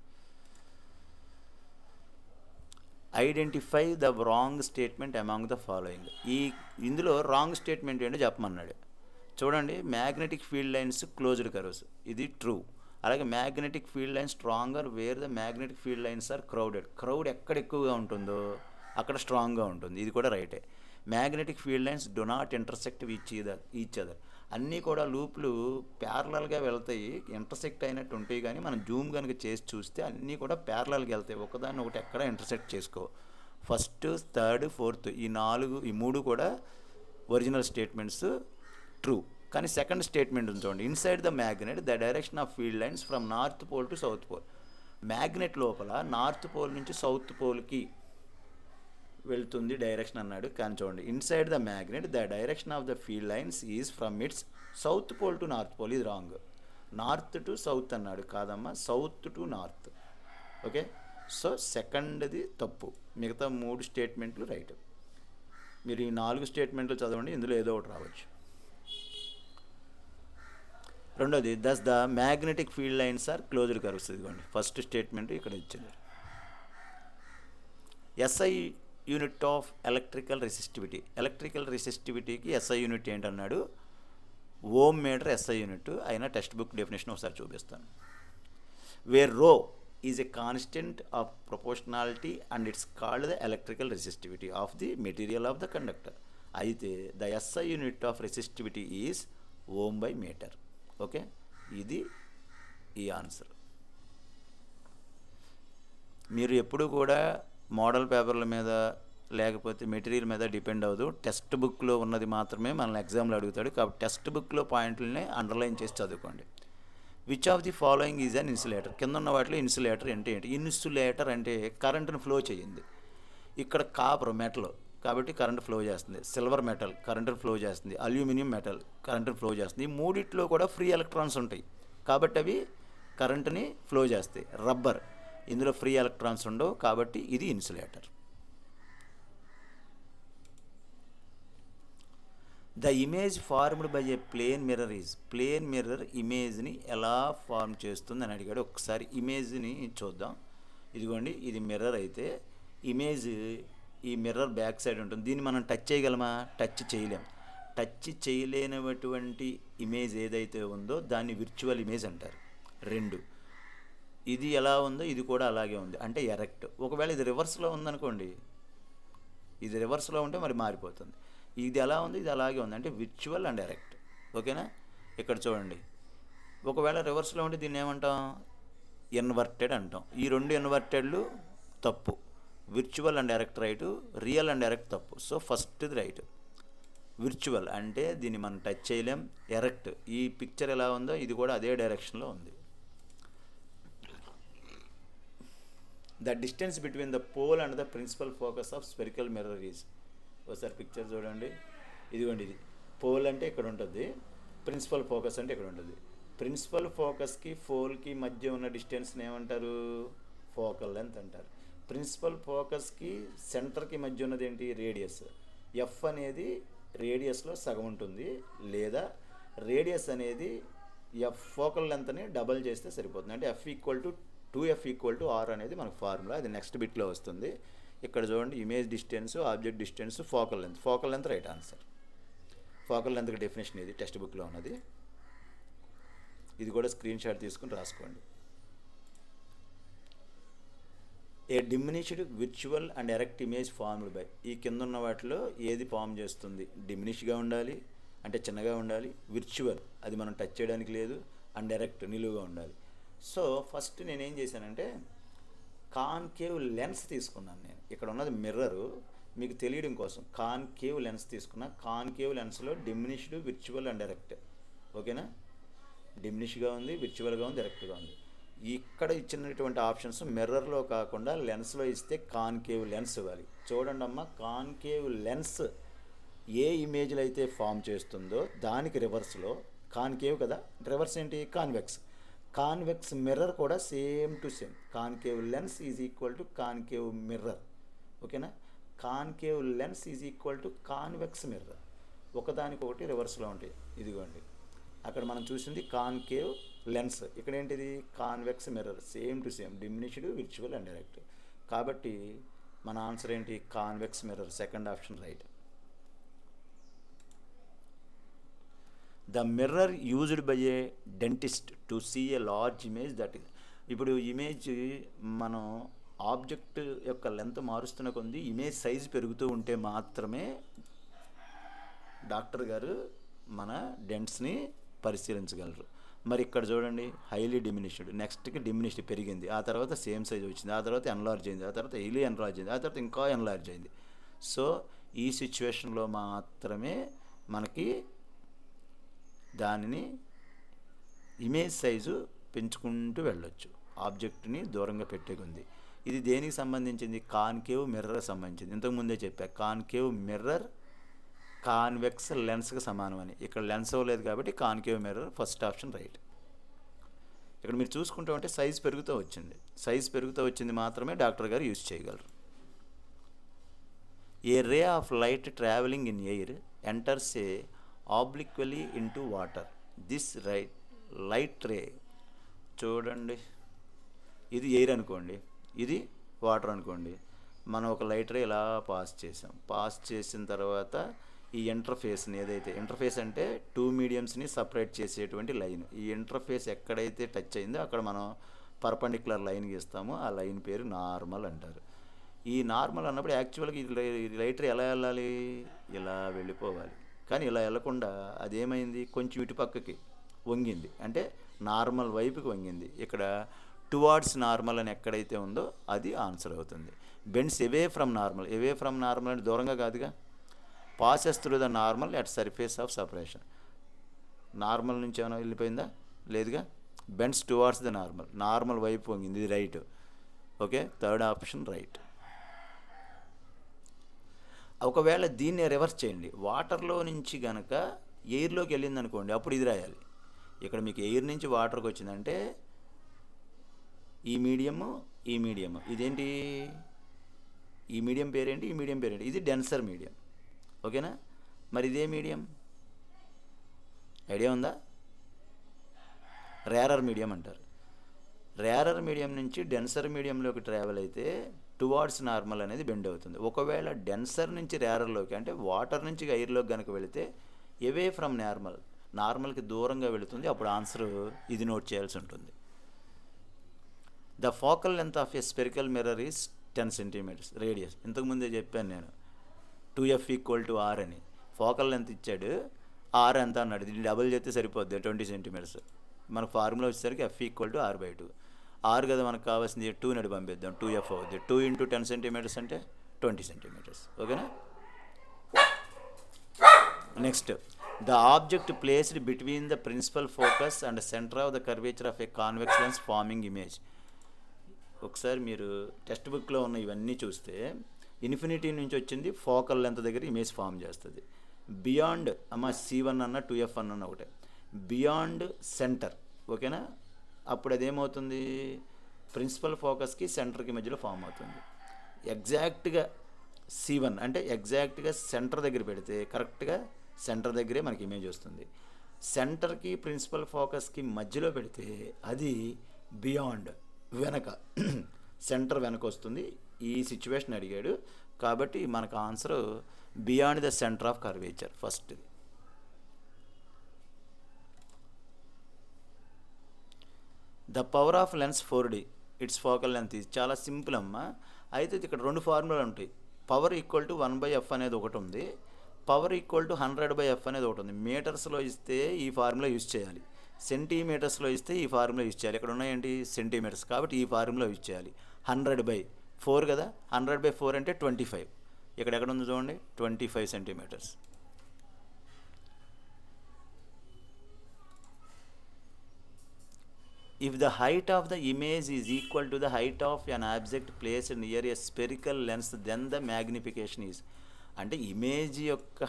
Identify the wrong statement among the following. ఇందులో రాంగ్ స్టేట్మెంట్ ఏంటో చెప్పమన్నాడు. చూడండి, magnetic field lines closed curves, ఇది ట్రూ. అలాగే magnetic field lines stronger where the magnetic field lines are crowded. Crowd ఎక్కడ ఎక్కువగా ఉంటుందో అక్కడ స్ట్రాంగ్గా ఉంటుంది, ఇది కూడా రైటే. Magnetic field lines do not intersect each other. అన్నీ కూడా లూప్లు ప్యారలల్గా వెళ్తాయి, ఇంటర్సెక్ట్ అయినట్టు ఉంటాయి. కానీ మనం జూమ్ కనుక చేసి చూస్తే అన్నీ కూడా ప్యారలల్గా వెళ్తాయి, ఒకదాన్ని ఒకటి ఎక్కడ ఇంటర్సెక్ట్ చేసుకో. ఫస్ట్, థర్డ్, ఫోర్త్ ఈ 3 కూడా ఒరిజినల్ స్టేట్మెంట్స్ ట్రూ. కానీ సెకండ్ స్టేట్మెంట్ చూడండి, inside the magnet the direction of field lines from north pole to south pole. Magnet లోపల నార్త్ పోల్ నుంచి సౌత్ పోల్కి వెళ్తుంది డైరెక్షన్ అన్నాడు. కానీ చూడండి, inside the magnet the direction of the field lines is from its south pole to north pole. ఇది wrong. North to south అన్నాడు, కాదమ్మా, south to north. Okay. So సెకండ్ది తప్పు, మిగతా 3 స్టేట్మెంట్లు రైట్. మీరు ఈ 4 స్టేట్మెంట్లు చదవండి, ఇందులో ఏదో ఒకటి రావచ్చు. రెండోది, thus the magnetic field lines are closed curves. ఇదిగోండి, ఫస్ట్ స్టేట్మెంట్ ఇక్కడ ఇచ్చింది. SI unit of electrical resistivity. Electrical రెసిస్టివిటీకి ఎస్ఐ యూనిట్ ఏంటన్నాడు, ఓమ్ మీటర్ ఎస్ఐ యూనిట్. అయినా టెక్స్ట్ బుక్ డెఫినేషన్ ఒకసారి చూపిస్తాను. Where rho is a constant of proportionality and it's called the electrical resistivity of the material of the conductor. అయితే the SI unit of resistivity is ohm by metre. Okay, ఇది ఈ answer. మీరు ఎప్పుడు కూడా model పేపర్ల మీద లేకపోతే material మీద డిపెండ్ అవ్వదు. టెక్స్ట్ బుక్లో ఉన్నది మాత్రమే మనల్ని ఎగ్జామ్లో అడుగుతాడు. కాబట్టి టెక్స్ట్ బుక్లో పాయింట్లని అండర్లైన్ చేసి చదువుకోండి. Which of the following is an insulator. కింద ఉన్న వాటిలో ఇన్సులేటర్ అంటే ఏంటి? ఇన్సులేటర్ అంటే కరెంటును ఫ్లో చేయింది. ఇక్కడ కాపర్ మెటల్ కాబట్టి కరెంట్ ఫ్లో చేస్తుంది. సిల్వర్ మెటల్ కరెంటును ఫ్లో చేస్తుంది. అల్యూమినియం మెటల్ కరెంటును ఫ్లో చేస్తుంది. ఈ మూడిట్లో కూడా ఫ్రీ ఎలక్ట్రాన్స్ ఉంటాయి కాబట్టి అవి కరెంటుని ఫ్లో చేస్తాయి. రబ్బర్, ఇందులో ఫ్రీ ఎలక్ట్రాన్స్ ఉండవు కాబట్టి ఇది insulator. The image formed by a plane mirror is. Plane mirror ఇమేజ్ని ఎలా ఫార్మ్ చేస్తుంది అని అడిగాడు. ఒకసారి ఇమేజ్ని చూద్దాం. ఇదిగోండి, ఇది మిర్రర్ అయితే ఇమేజ్ ఈ మిర్రర్ బ్యాక్ సైడ్ ఉంటుంది. దీన్ని మనం టచ్ చేయగలమా? టచ్ చేయలేం. టచ్ చేయలేనటువంటి ఇమేజ్ ఏదైతే ఉందో దాన్ని విర్చువల్ ఇమేజ్ అంటారు. 2 ఇది ఎలా ఉందో ఇది కూడా అలాగే ఉంది, అంటే ఎరెక్ట్. ఒకవేళ ఇది రివర్స్లో ఉందనుకోండి, ఇది రివర్స్లో ఉంటే మరి మారిపోతుంది. ఇది ఎలా ఉంది, ఇది అలాగే ఉంది, అంటే విర్చువల్ అండ్ ఎరెక్ట్. ఓకేనా? ఇక్కడ చూడండి, ఒకవేళ రివర్స్లో ఉంటే దీన్ని ఏమంటాం, ఇన్వర్టెడ్ అంటాం. ఈ రెండు ఇన్వర్టెడ్లు తప్పు. Virtual and erect right, real and erect తప్పు. సో ఫస్ట్ ఇది రైట్. విర్చువల్ అంటే దీన్ని మనం టచ్ చేయలేం. ఎరెక్ట్, ఈ పిక్చర్ ఎలా ఉందో ఇది కూడా అదే డైరెక్షన్లో ఉంది. The distance between the pole and the principal focus of spherical mirror is. ఒకసారి పిక్చర్ చూడండి, ఇదిగోండి, ఇది పోల్ అంటే ఇక్కడ ఉంటుంది, ప్రిన్సిపల్ ఫోకస్ అంటే ఇక్కడ ఉంటుంది. ప్రిన్సిపల్ ఫోకస్కి పోల్కి మధ్య ఉన్న డిస్టెన్స్ని ఏమంటారు, ఫోకల్ లెంత్ అంటారు. ప్రిన్సిపల్ ఫోకస్కి సెంటర్కి మధ్య ఉన్నది ఏంటి, రేడియస్. ఎఫ్ అనేది రేడియస్లో సగం ఉంటుంది, లేదా రేడియస్ అనేది ఎఫ్ ఫోకల్ లెంత్ని డబల్ చేస్తే సరిపోతుంది. అంటే F equal to 2F equal to R అనేది మనకు ఫార్ములా. అది నెక్స్ట్ బిట్లో వస్తుంది. ఇక్కడ చూడండి, image distance, object distance, focal length. Focal length right answer. Focal లెంత్కి డెఫినేషన్ ఇది టెక్స్ట్ బుక్లో ఉన్నది. ఇది కూడా స్క్రీన్ షాట్ తీసుకుని రాసుకోండి. A diminished virtual and erect image formed by. ఈ కింద ఉన్న వాటిలో ఏది ఫామ్ చేస్తుంది, డిమినిష్గా ఉండాలి అంటే చిన్నగా ఉండాలి, విర్చువల్ అది మనం టచ్ చేయడానికి లేదు, అండ్ ఎరెక్ట్ నిలువుగా ఉండాలి. సో ఫస్ట్ నేనేం చేశానంటే కాన్కేవ్ లెన్స్ తీసుకున్నాను. నేను ఇక్కడ ఉన్నది మిర్రరు, మీకు తెలియడం కోసం కాన్కేవ్ లెన్స్ తీసుకున్నా. కాన్కేవ్ లెన్స్లో డిమినిష్డ్, విర్చువల్ అండ్ ఎరెక్ట్. ఓకేనా? డిమినిష్గా ఉంది, విర్చువల్గా ఉంది, ఎరెక్ట్గా ఉంది. ఇక్కడ ఇచ్చినటువంటి ఆప్షన్స్ మిర్రర్లో కాకుండా లెన్స్లో ఇస్తే కాన్కేవ్ లెన్స్ ఇవ్వాలి. చూడండి అమ్మ, కాన్కేవ్ లెన్స్ ఏ ఇమేజ్లో అయితే ఫామ్ చేస్తుందో దానికి రివర్స్లో కాన్కేవ్ కదా, రివర్స్ ఏంటి, కాన్వెక్స్. కాన్వెక్స్ మిర్రర్ కూడా same to same. Concave lens is equal to concave mirror. ఓకేనా? Concave lens is equal to convex mirror. ఒకదానికొకటి రివర్స్లో ఉంటాయి. ఇదిగోండి, అక్కడ మనం చూసింది కాన్కేవ్ లెన్స్, ఇక్కడ ఏంటిది convex mirror. Same to same, diminished, virtual and direct. కాబట్టి మన ఆన్సర్ ఏంటి, convex mirror. Second option right. The mirror used by a dentist to see a large image that is. ఇప్పుడు ఇమేజ్ మనం object యొక్క length మారుస్తున్న కొద్ది image size పెరుగుతూ ఉంటే మాత్రమే డాక్టర్ గారు మన డెంట్స్ని పరిశీలించగలరు. మరి ఇక్కడ చూడండి, హైలీ డిమినిష్డ్, నెక్స్ట్కి డిమినిష్డ్ పెరిగింది, ఆ తర్వాత సేమ్ సైజ్ వచ్చింది, ఆ తర్వాత ఎన్లార్జ్ అయింది, ఆ తర్వాత హైలీ ఎన్లార్జ్ అయింది, ఆ తర్వాత ఇంకా ఎన్లార్జ్ అయింది. సో ఈ సిచ్యువేషన్లో మాత్రమే మనకి దానిని ఇమేజ్ సైజు పెంచుకుంటూ వెళ్ళొచ్చు, ఆబ్జెక్ట్ని దూరంగా పెట్టేకుంది. ఇది దేనికి సంబంధించింది, కాన్కేవ్ మిర్రర్ సంబంధించింది. ఇంతకుముందే చెప్పా, కాన్కేవ్ మిర్రర్ కాన్వెక్స్ లెన్స్కి సమానం అని. ఇక్కడ లెన్స్ అవ్వలేదు కాబట్టి concave mirror first option right. ఇక్కడ మీరు చూసుకుంటూ ఉంటే సైజ్ పెరుగుతూ వచ్చింది, సైజ్ పెరుగుతూ వచ్చింది మాత్రమే డాక్టర్ గారు యూజ్ చేయగలరు. A ray of light travelling in air enters a obliquely into water. This light ray, చూడండి, ఇది ఎయిర్ అనుకోండి, ఇది వాటర్ అనుకోండి. మనం ఒక లైట్ రే ఇలా పాస్ చేసాం. పాస్ చేసిన తర్వాత ఈ ఇంటర్ఫేస్ని, ఏదైతే ఇంటర్ఫేస్ అంటే టూ మీడియమ్స్ని సపరేట్ చేసేటువంటి లైన్, ఈ ఇంటర్ఫేస్ ఎక్కడైతే టచ్ అయిందో అక్కడ మనం పర్పెండిక్యులర్ లైన్ గీస్తాము. ఆ లైన్ పేరు నార్మల్ అంటారు. ఈ నార్మల్ అన్నప్పుడు యాక్చువల్గా ఈ లైట్ రే ఎలా వెళ్ళాలి, ఇలా వెళ్ళిపోవాలి. కానీ ఇలా వెళ్ళకుండా అదేమైంది, కొంచెం ఇటు పక్కకి వంగింది, అంటే నార్మల్ వైపుకి వంగింది. ఇక్కడ టువార్డ్స్ నార్మల్ అని ఎక్కడైతే ఉందో అది ఆన్సర్ అవుతుంది. Bends away from normal. Away from normal అంటే దూరంగా కాదుగా, passes through the normal at surface of separation. Normal నుంచి ఏమైనా వెళ్ళిపోయిందా, లేదుగా. Bends towards the normal, normal వైపు వంగింది, ఇది right. Okay, third option right. ఒకవేళ దీన్ని రివర్స్ చేయండి, వాటర్లో నుంచి కనుక ఎయిర్లోకి వెళ్ళింది అనుకోండి, అప్పుడు ఇది రాయాలి. ఇక్కడ మీకు ఎయిర్ నుంచి వాటర్కి వచ్చిందంటే ఈ మీడియము, ఈ మీడియము, ఇదేంటి, ఈ మీడియం పేరేంటి, ఈ మీడియం పేరేంటి, ఇది డెన్సర్ మీడియం. ఓకేనా? మరి ఇదే మీడియం ఐడియా ఉందా, రేరర్ మీడియం అంటారు. రేరర్ మీడియం నుంచి డెన్సర్ మీడియంలోకి ట్రావెల్ అయితే టువార్డ్స్ నార్మల్ అనేది బెండ్ అవుతుంది. ఒకవేళ డెన్సర్ నుంచి రేరర్లోకి, అంటే వాటర్ నుంచి ఎయిర్లోకి కనుక వెళితే అవే ఫ్రమ్ నార్మల్, నార్మల్కి దూరంగా వెళుతుంది. అప్పుడు ఆన్సర్ ఇది నోట్ చేయాల్సి ఉంటుంది. The focal length of a spherical mirror is 10 centimeters radius. ఇంతకుముందే చెప్పాను నేను, 2f ఈక్వల్ టు ఆర్ అని. ఫోకల్ లెంత్ ఇచ్చాడు, ఆర్ ఎంత అన్నాడు, దీన్ని డబుల్ చేస్తే సరిపోద్ది 20 సెంటీమీటర్స్. మన ఫార్ములా వచ్చేసరికి F equal to R by 2. R కదా మనకు కావాల్సింది, 2 నడి పంపిద్దాం, 2f అవుద్ది. 2 ఇంటూ 10 సెంటీమీటర్స్ అంటే 20 సెంటీమీటర్స్. ఓకేనా. Next, the object placed between the principal focus and centre of the curvature of a convex lens forming image. ఒకసారి మీరు టెక్స్ట్ బుక్లో ఉన్న ఇవన్నీ చూస్తే ఇన్ఫినిటీ నుంచి వచ్చింది ఫోకల్ లెంత్ దగ్గర ఇమేజ్ ఫామ్ చేస్తుంది. బియాండ్ C1 అన్న 2f అన్న ఒకటే, బియాండ్ సెంటర్, ఓకేనా, అప్పుడు అదేమవుతుంది, ప్రిన్సిపల్ ఫోకస్కి సెంటర్కి మధ్యలో ఫామ్ అవుతుంది. ఎగ్జాక్ట్గా C1 అంటే ఎగ్జాక్ట్గా సెంటర్ దగ్గర పెడితే కరెక్ట్గా సెంటర్ దగ్గరే మనకి ఇమేజ్ వస్తుంది. సెంటర్కి ప్రిన్సిపల్ ఫోకస్కి మధ్యలో పెడితే అది బియాండ్, వెనక, సెంటర్ వెనక వస్తుంది. ఈ సిచ్యువేషన్ అడిగాడు కాబట్టి మనకు answer beyond the centre of curvature first. The power of lens 4D it's focal length ఇది చాలా సింపుల్ అమ్మా. అయితే ఇక్కడ 2 ఫార్ములాలు ఉంటాయి. పవర్ ఈక్వల్ టు 1/f అనేది ఒకటి ఉంది, పవర్ ఈక్వల్ టు 100/f అనేది ఒకటి ఉంది. మీటర్స్లో ఇస్తే ఈ ఫార్ములా యూజ్ చేయాలి, సెంటీమీటర్స్లో ఇస్తే ఈ ఫార్ములా యూజ్ చేయాలి. ఇక్కడ ఉన్నాయండి సెంటీమీటర్స్ కాబట్టి ఈ ఫార్ములా యూజ్ చేయాలి. 100/4 కదా, 100/4 అంటే 25. ఇక్కడ ఎక్కడ ఉంది చూడండి, 25 centimetres. If the height of the image is equal to the height of an object placed near a spherical lens, then the magnification is. అంటే ఇమేజ్ యొక్క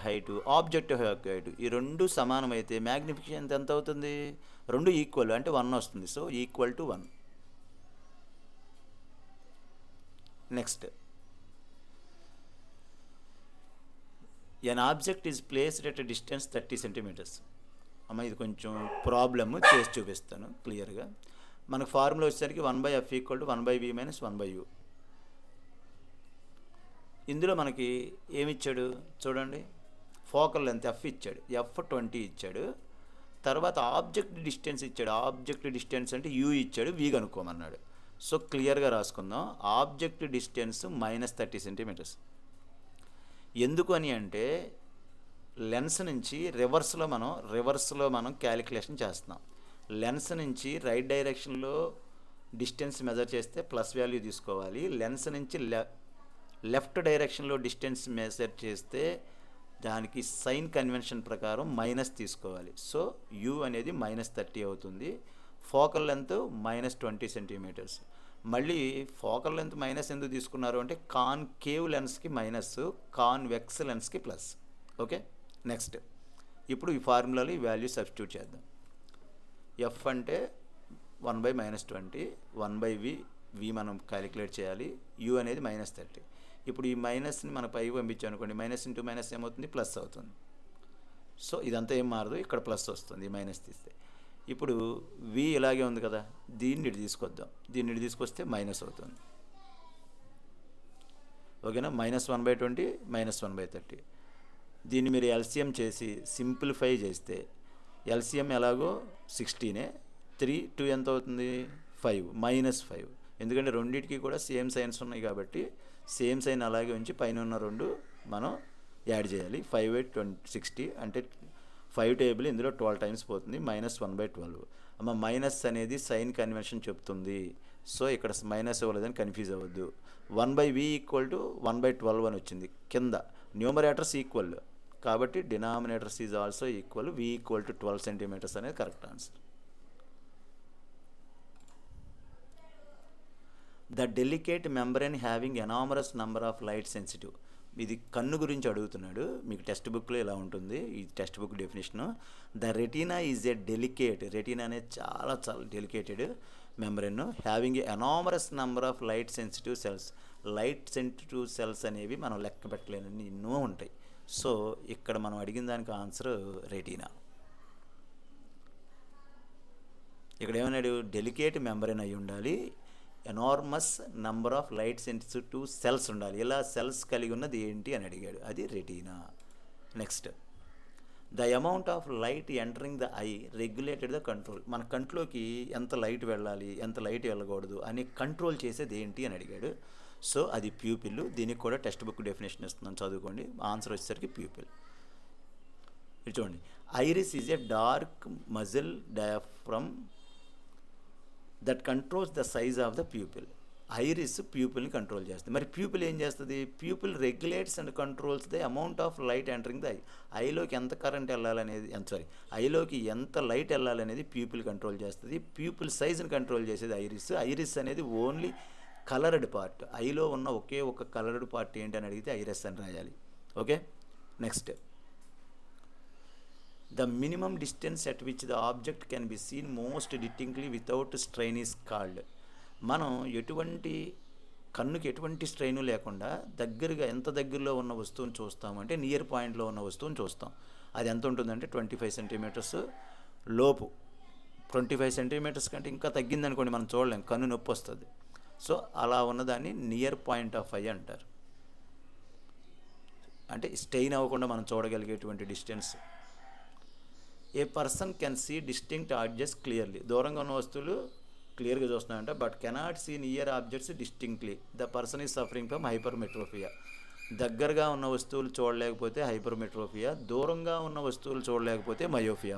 హైటు ఆబ్జెక్ట్ యొక్క హైటు ఈ రెండు సమానమైతే మ్యాగ్నిఫికేషన్ ఎంత అవుతుంది, 2 ఈక్వల్ అంటే 1 వస్తుంది. So equal to 1. Next, an object is placed at a distance 30 centimetres. అమ్మ ఇది కొంచెం ప్రాబ్లమ్ చేసి చూపిస్తాను క్లియర్గా. మనకు ఫార్ములా వచ్చేసరికి 1/f equal to 1/v minus 1/u. ఇందులో మనకి ఏమిచ్చాడు చూడండి, ఫోకల్ లెంత్ f ఇచ్చాడు, f20 ఇచ్చాడు. తర్వాత ఆబ్జెక్ట్ డిస్టెన్స్ ఇచ్చాడు, ఆబ్జెక్ట్ డిస్టెన్స్ అంటే u ఇచ్చాడు, v కనుక్కోమన్నాడు. సో క్లియర్గా రాసుకుందాం, ఆబ్జెక్ట్ డిస్టెన్స్ -30 సెంటీమీటర్స్. ఎందుకు అని అంటే లెన్స్ నుంచి రివర్స్లో మనం క్యాలిక్యులేషన్ చేస్తున్నాం. లెన్స్ నుంచి రైట్ డైరెక్షన్లో డిస్టెన్స్ మెజర్ చేస్తే ప్లస్ వాల్యూ తీసుకోవాలి, లెన్స్ నుంచి లెఫ్ట్ డైరెక్షన్లో డిస్టెన్స్ మెజర్ చేస్తే దానికి సైన్ కన్వెన్షన్ ప్రకారం మైనస్ తీసుకోవాలి. సో యూ అనేది -30 అవుతుంది. Focal length -20 centimetres. మళ్ళీ ఫోకల్ లెంత్ మైనస్ ఎందుకు తీసుకున్నారు అంటే కాన్కేవ్ లెన్స్కి మైనస్, కాన్వెక్స్ లెన్స్కి ప్లస్. ఓకే. నెక్స్ట్, ఇప్పుడు ఈ ఫార్ములాలో ఈ వాల్యూ సబ్స్టిట్యూట్ చేద్దాం. ఎఫ్ అంటే 1/-20, 1/v, v మనం క్యాలిక్యులేట్ చేయాలి, u అనేది -30. ఇప్పుడు ఈ మైనస్ని మన పై పంపించాం అనుకోండి, మైనస్ ఇంటూ మైనస్ ఏమవుతుంది, ప్లస్ అవుతుంది. సో ఇదంతా ఏం మారదు, ఇక్కడ ప్లస్ వస్తుంది మైనస్ తీస్తే. ఇప్పుడు v ఇలాగే ఉంది కదా, దీన్ని ఇటు తీసుకొద్దాం, దీన్ని ఇటు తీసుకొస్తే మైనస్ అవుతుంది. ఓకేనా, -1/20 -1/30. దీన్ని మీరు ఎల్సిఎం చేసి సింప్లిఫై చేస్తే ఎల్సిఎం ఎలాగో 16, 3 2 ఎంత అవుతుంది, 5 -5. ఎందుకంటే రెండింటికి కూడా సేమ్ సైన్స్ ఉన్నాయి కాబట్టి సేమ్ సైన్ అలాగే ఉంచి పైన ఉన్న 2 మనం యాడ్ చేయాలి. 5 × 60 అంటే 5 టేబుల్ ఇందులో 12 టైమ్స్ పోతుంది, -1/12. అమ్మ మైనస్ అనేది సైన్ కన్వెన్షన్ చెప్తుంది. సో ఇక్కడ మైనస్ ఇవ్వలేదని కన్ఫ్యూజ్ అవ్వద్దు. 1/v ఈక్వల్ టు 1/12 అని వచ్చింది కింద. న్యూమరేటర్స్ ఈక్వల్ కాబట్టి denominators is also equal, v equal to 12 centimetres అనేది correct answer. The delicate membrane having enormous number of light sensitive. ఇది కన్ను గురించి అడుగుతున్నాడు, మీకు టెక్స్ట్ బుక్లో ఇలా ఉంటుంది ఈ text book definition. The retina is a delicate, retina అనేది చాలా delicated membrane having a enormous number of light sensitive cells. Light sensitive cells అనేవి మనం లెక్క పెట్టలేని ఎన్నో ఉంటాయి. సో ఇక్కడ మనం అడిగిన దానికి ఆన్సర్ రెటీనా. ఇక్కడ ఏమన్నాడు, డెలికేట్ మెంబ్రెయిన్ అయి ఉండాలి, enormous number of light sensitive cells ఉండాలి. ఇలా సెల్స్ కలిగి ఉన్నది ఏంటి అని అడిగాడు, అది retina. Next, the amount of light entering the I regulated the control. మన కంట్లోకి ఎంత లైట్ వెళ్ళాలి ఎంత లైట్ వెళ్ళకూడదు అని కంట్రోల్ చేసేది ఏంటి అని అడిగాడు. సో అది ప్యూపిల్. దీనికి కూడా టెక్స్ట్ బుక్ డెఫినేషన్ ఇస్తున్నాను, చదువుకోండి. ఆన్సర్ వచ్చేసరికి ప్యూపిల్. ఇది చూడండి, iris is a dark muscle diaphragm that controls the size of the pupil. Iris ప్యూపిల్ని కంట్రోల్ చేస్తుంది. మరి ప్యూపిల్ ఏం చేస్తుంది? Pupil regulates and controls the amount of light entering the eye. ఐలోకి ఎంత కరెంట్ వెళ్ళాలనేది, ఐలోకి ఎంత లైట్ వెళ్ళాలనేది ప్యూపిల్ కంట్రోల్ చేస్తుంది. ప్యూపిల్ సైజ్ని కంట్రోల్ చేసేది ఐరిస్. ఐరిస్ అనేది ఓన్లీ కలర్డ్ పార్ట్. ఐలో ఉన్న ఒకే ఒక కలర్డ్ పార్ట్ ఏంటి అని అడిగితే ఐరిస్ అని రాయాలి. Okay, next. The minimum distance at which the object can be seen most distinctly without strain is called. మనం కన్నుకి ఎటువంటి స్ట్రెయిన్ లేకుండా దగ్గరగా, ఎంత దగ్గరలో ఉన్న వస్తువుని చూస్తామంటే నియర్ పాయింట్లో ఉన్న వస్తువుని చూస్తాం. అది ఎంత ఉంటుందంటే 25 సెంటీమీటర్స్ లోపు. 25 సెంటీమీటర్స్ కంటే ఇంకా తగ్గిందనుకోండి మనం చూడలేం, కన్ను నొప్పి వస్తుంది. సో అలా ఉన్నదాన్ని నియర్ పాయింట్ ఆఫ్ ఐ అంటారు. అంటే స్ట్రెయిన్ అవ్వకుండా మనం చూడగలిగేటువంటి distance. A person can see distinct objects clearly. దూరంగా ఉన్న వస్తువులు క్లియర్గా చూస్తున్నాయంట, but cannot see near objects distinctly. The person is suffering from hypermetropia. దగ్గరగా ఉన్న వస్తువులు చూడలేకపోతే హైపర్మెట్రోపియా, దూరంగా ఉన్న వస్తువులు చూడలేకపోతే మయోపియా.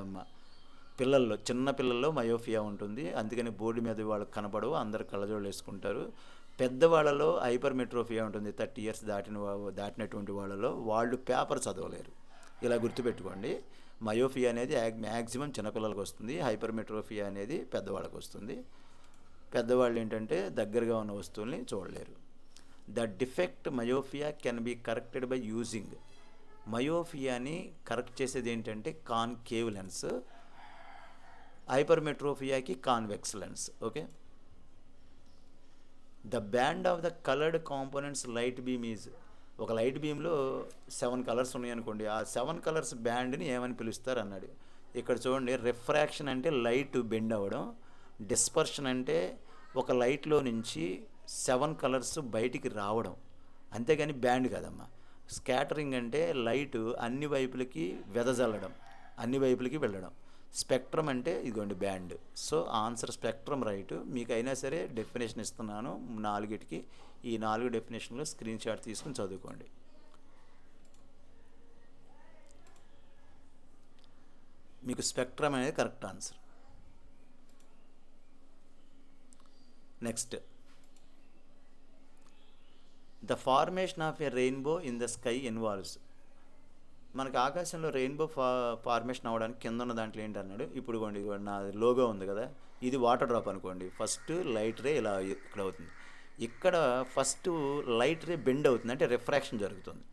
పిల్లల్లో, చిన్న పిల్లల్లో మయోపియా ఉంటుంది, అందుకని బోర్డు మీద వాళ్ళకి కనపడవు, అందరు కళ్ళజోళ్ళు వేసుకుంటారు. పెద్దవాళ్ళలో హైపర్మెట్రోపియా ఉంటుంది, 30 years దాటినటువంటి వాళ్ళలో. వాళ్ళు పేపర్ చదవలేరు. ఇలా గుర్తుపెట్టుకోండి. మయోపియా అనేది మ్యాక్సిమం చిన్నపిల్లలకు వస్తుంది, హైపర్మెట్రోపియా అనేది పెద్దవాళ్ళకి వస్తుంది. పెద్దవాళ్ళు ఏంటంటే దగ్గరగా ఉన్న వస్తువుల్ని చూడలేరు. The defect myopia can be corrected by using. మయోపియాని కరెక్ట్ చేసేది ఏంటంటే కాన్కేవ్ లెన్స్, హైపర్మెట్రోపియాకి convex lens. Okay, the band of the coloured components light beam is. ఒక లైట్ బీమ్లో 7 కలర్స్ ఉన్నాయనుకోండి, ఆ 7 కలర్స్ బ్యాండ్ని ఏమని పిలుస్తారు అన్నాడు. ఇక్కడ చూడండి, రిఫ్రాక్షన్ అంటే లైట్ బెండ్ అవ్వడం, డిస్పర్షన్ అంటే ఒక లైట్లో నుంచి 7 కలర్స్ బయటికి రావడం, అంతేగాని బ్యాండ్ కదమ్మా. స్కాటరింగ్ అంటే లైట్ అన్ని వైపులకి వెదజల్లడం, అన్ని వైపులకి వెళ్ళడం. స్పెక్ట్రమ్ అంటే ఇదిగోండి band. So answer spectrum right. మీకు అయినా సరే డెఫినేషన్ ఇస్తున్నాను 4కి. ఈ 4 డెఫినేషన్లో స్క్రీన్ షాట్ తీసుకుని చదువుకోండి. మీకు స్పెక్ట్రమ్ అనేది correct answer. Next, the formation of a rainbow in the sky involves. మనకి ఆకాశంలో రెయిన్బో ఫార్మేషన్ అవ్వడానికి కింద ఉన్న దాంట్లో ఏంటి అన్నాడు. ఇప్పుడు నా లోగో ఉంది కదా, ఇది వాటర్ డ్రాప్ అనుకోండి. ఫస్ట్ లైట్ రే ఇలా ఇక్కడ అవుతుంది, ఇక్కడ ఫస్ట్ లైట్ రే బెండ్ అవుతుంది, అంటే రిఫ్రాక్షన్ జరుగుతుంది.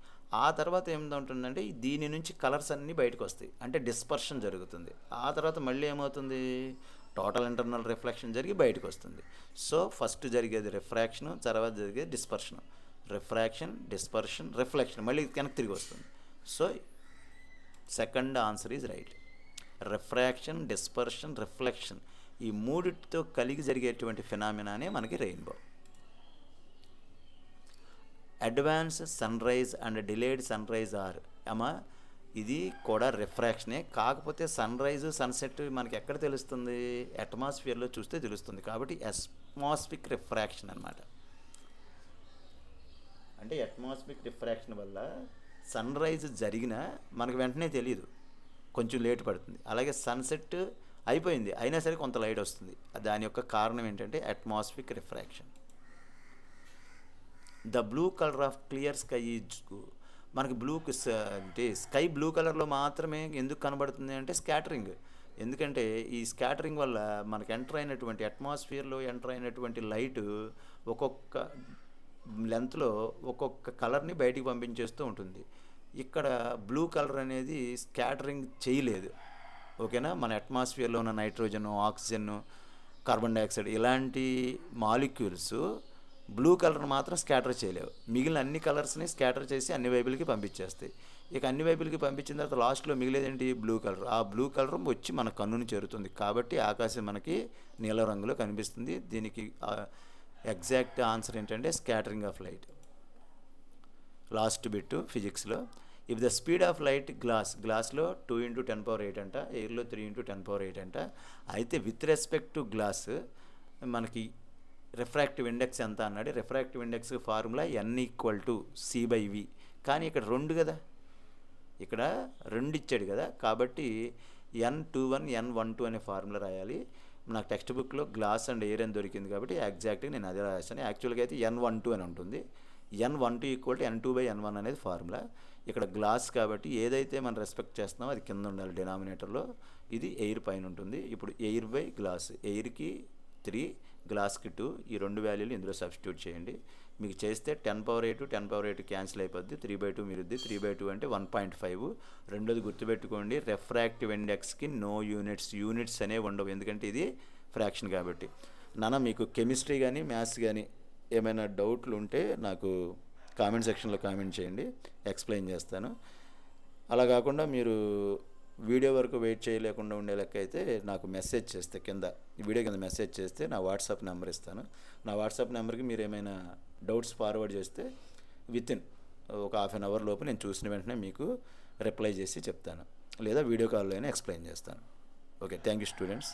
ఆ తర్వాత ఏముంటుందంటే దీని నుంచి కలర్స్ అన్నీ బయటకు వస్తాయి, అంటే డిస్పర్షన్ జరుగుతుంది. ఆ తర్వాత మళ్ళీ ఏమవుతుంది, టోటల్ ఇంటర్నల్ రిఫ్లెక్షన్ జరిగి బయటకు వస్తుంది. సో ఫస్ట్ జరిగేది రిఫ్రాక్షన్, తర్వాత జరిగేది డిస్పర్షన్. రిఫ్రాక్షన్, డిస్పర్షన్, రిఫ్లెక్షన్, మళ్ళీ వెనక్కి తిరిగి వస్తుంది. So second answer is right. Refraction, dispersion, reflection, ఈ మూడిటితో కలిగి జరిగేటువంటి ఫినామినానే మనకి rainbow. Advance sunrise and delayed sunrise are. ఇది కూడా రిఫ్రాక్షనే, కాకపోతే సన్ రైజ్ సన్సెట్ మనకి ఎక్కడ తెలుస్తుంది, అట్మాస్ఫియర్లో చూస్తే తెలుస్తుంది. కాబట్టి అట్మాస్ఫిక్ రిఫ్రాక్షన్ అనమాట. అంటే అట్మాస్ఫిక్ రిఫ్రాక్షన్ వల్ల సన్ రైజ్ జరిగినా మనకు వెంటనే తెలియదు, కొంచెం లేట్ పడుతుంది. అలాగే సన్సెట్ అయిపోయింది అయినా సరే కొంత లైట్ వస్తుంది. దాని యొక్క కారణం ఏంటంటే atmospheric refraction. The blue colour of clear sky is. మనకి అంటే స్కై బ్లూ కలర్లో మాత్రమే ఎందుకు కనబడుతుంది అంటే స్కాటరింగ్. ఎందుకంటే ఈ స్కాటరింగ్ వల్ల మనకి అట్మాస్ఫియర్లో ఎంటర్ అయినటువంటి లైట్ ఒక్కొక్క లెంత్లో ఒక్కొక్క కలర్ని బయటికి పంపించేస్తూ ఉంటుంది. ఇక్కడ బ్లూ కలర్ అనేది స్కాటరింగ్ చేయలేదు. ఓకేనా, మన అట్మాస్ఫియర్లో ఉన్న నైట్రోజన్, ఆక్సిజన్, కార్బన్ డైఆక్సైడ్ ఇలాంటి మాలిక్యూల్స్ బ్లూ కలర్ మాత్రం స్కాటర్ చేయలేవు. మిగిలిన అన్ని కలర్స్ని స్కాటర్ చేసి అన్ని వైపులకి పంపించేస్తాయి. ఇక అన్ని వైపులకి పంపించిన తర్వాత లాస్ట్లో మిగిలేదేంటి, బ్లూ కలర్. ఆ బ్లూ కలర్ వచ్చి మన కన్నుని చేరుతుంది. కాబట్టి ఆకాశం మనకి నీల రంగులో కనిపిస్తుంది. దీనికి ఎగ్జాక్ట్ ఆన్సర్ ఏంటంటే scattering of light. Last bit ఫిజిక్స్లో, if the speed of light గ్లాస్లో 2 × 10⁸ అంట, ఎయిర్లో 3 × 10⁸ అంట. అయితే విత్ రెస్పెక్ట్ టు గ్లాస్ మనకి రిఫ్రాక్టివ్ ఇండెక్స్ ఎంత అన్నాడు. Refractive index formula n/c/v. కానీ ఇక్కడ 2 కదా, ఇక్కడ 2 ఇచ్చాడు కదా, కాబట్టి n21 n12 అనే ఫార్ములా రాయాలి. నాకు టెక్స్ట్ బుక్లో గ్లాస్ అండ్ ఎయిర్ అని దొరికింది కాబట్టి ఎగ్జాక్ట్గా నేను అదే రాశాను. యాక్చువల్గా అయితే n12 అని ఉంటుంది. n12 = n2/n1 అనేది ఫార్ములా. ఇక్కడ గ్లాస్ కాబట్టి ఏదైతే మనం రెస్పెక్ట్ చేస్తున్నామో అది కింద ఉండాలి డినామినేటర్లో, ఇది ఎయిర్ పైన ఉంటుంది. ఇప్పుడు ఎయిర్ బై గ్లాస్, ఎయిర్కి 3, గ్లాస్కి 2, ఈ 2 వాల్యూలు ఇందులో సబ్స్టిట్యూట్ చేయండి. మీకు చేస్తే 10⁸ 10⁸ క్యాన్సిల్ అయిపోద్ది, 3/2 మిగులుద్ది. 3/2 అంటే 1.5. రెండోది గుర్తుపెట్టుకోండి, రిఫ్రాక్టివ్ ఇండెక్స్కి నో యూనిట్స్ అనేవి ఉండవు, ఎందుకంటే ఇది ఫ్రాక్షన్ కాబట్టి. నాన్న మీకు కెమిస్ట్రీ కానీ మ్యాథ్స్ కానీ ఏమైనా డౌట్లు ఉంటే నాకు కామెంట్ సెక్షన్లో కామెంట్ చేయండి, ఎక్స్ప్లెయిన్ చేస్తాను. అలా కాకుండా మీరు వీడియో వరకు వెయిట్ చేయలేకుండా ఉండే లెక్క అయితే నాకు మెసేజ్ చేస్తే, కింద వీడియో కింద మెసేజ్ చేస్తే నా వాట్సాప్ నెంబర్ ఇస్తాను. నా వాట్సాప్ నెంబర్కి మీరు ఏమైనా డౌట్స్ ఫార్వర్డ్ చేస్తే వితిన్ ఒక హాఫ్ అన్ అవర్ లోపు నేను చూసిన వెంటనే మీకు రిప్లై చేసి చెప్తాను, లేదా వీడియో కాల్లో అయినా ఎక్స్ప్లెయిన్ చేస్తాను. Okay, thank you students.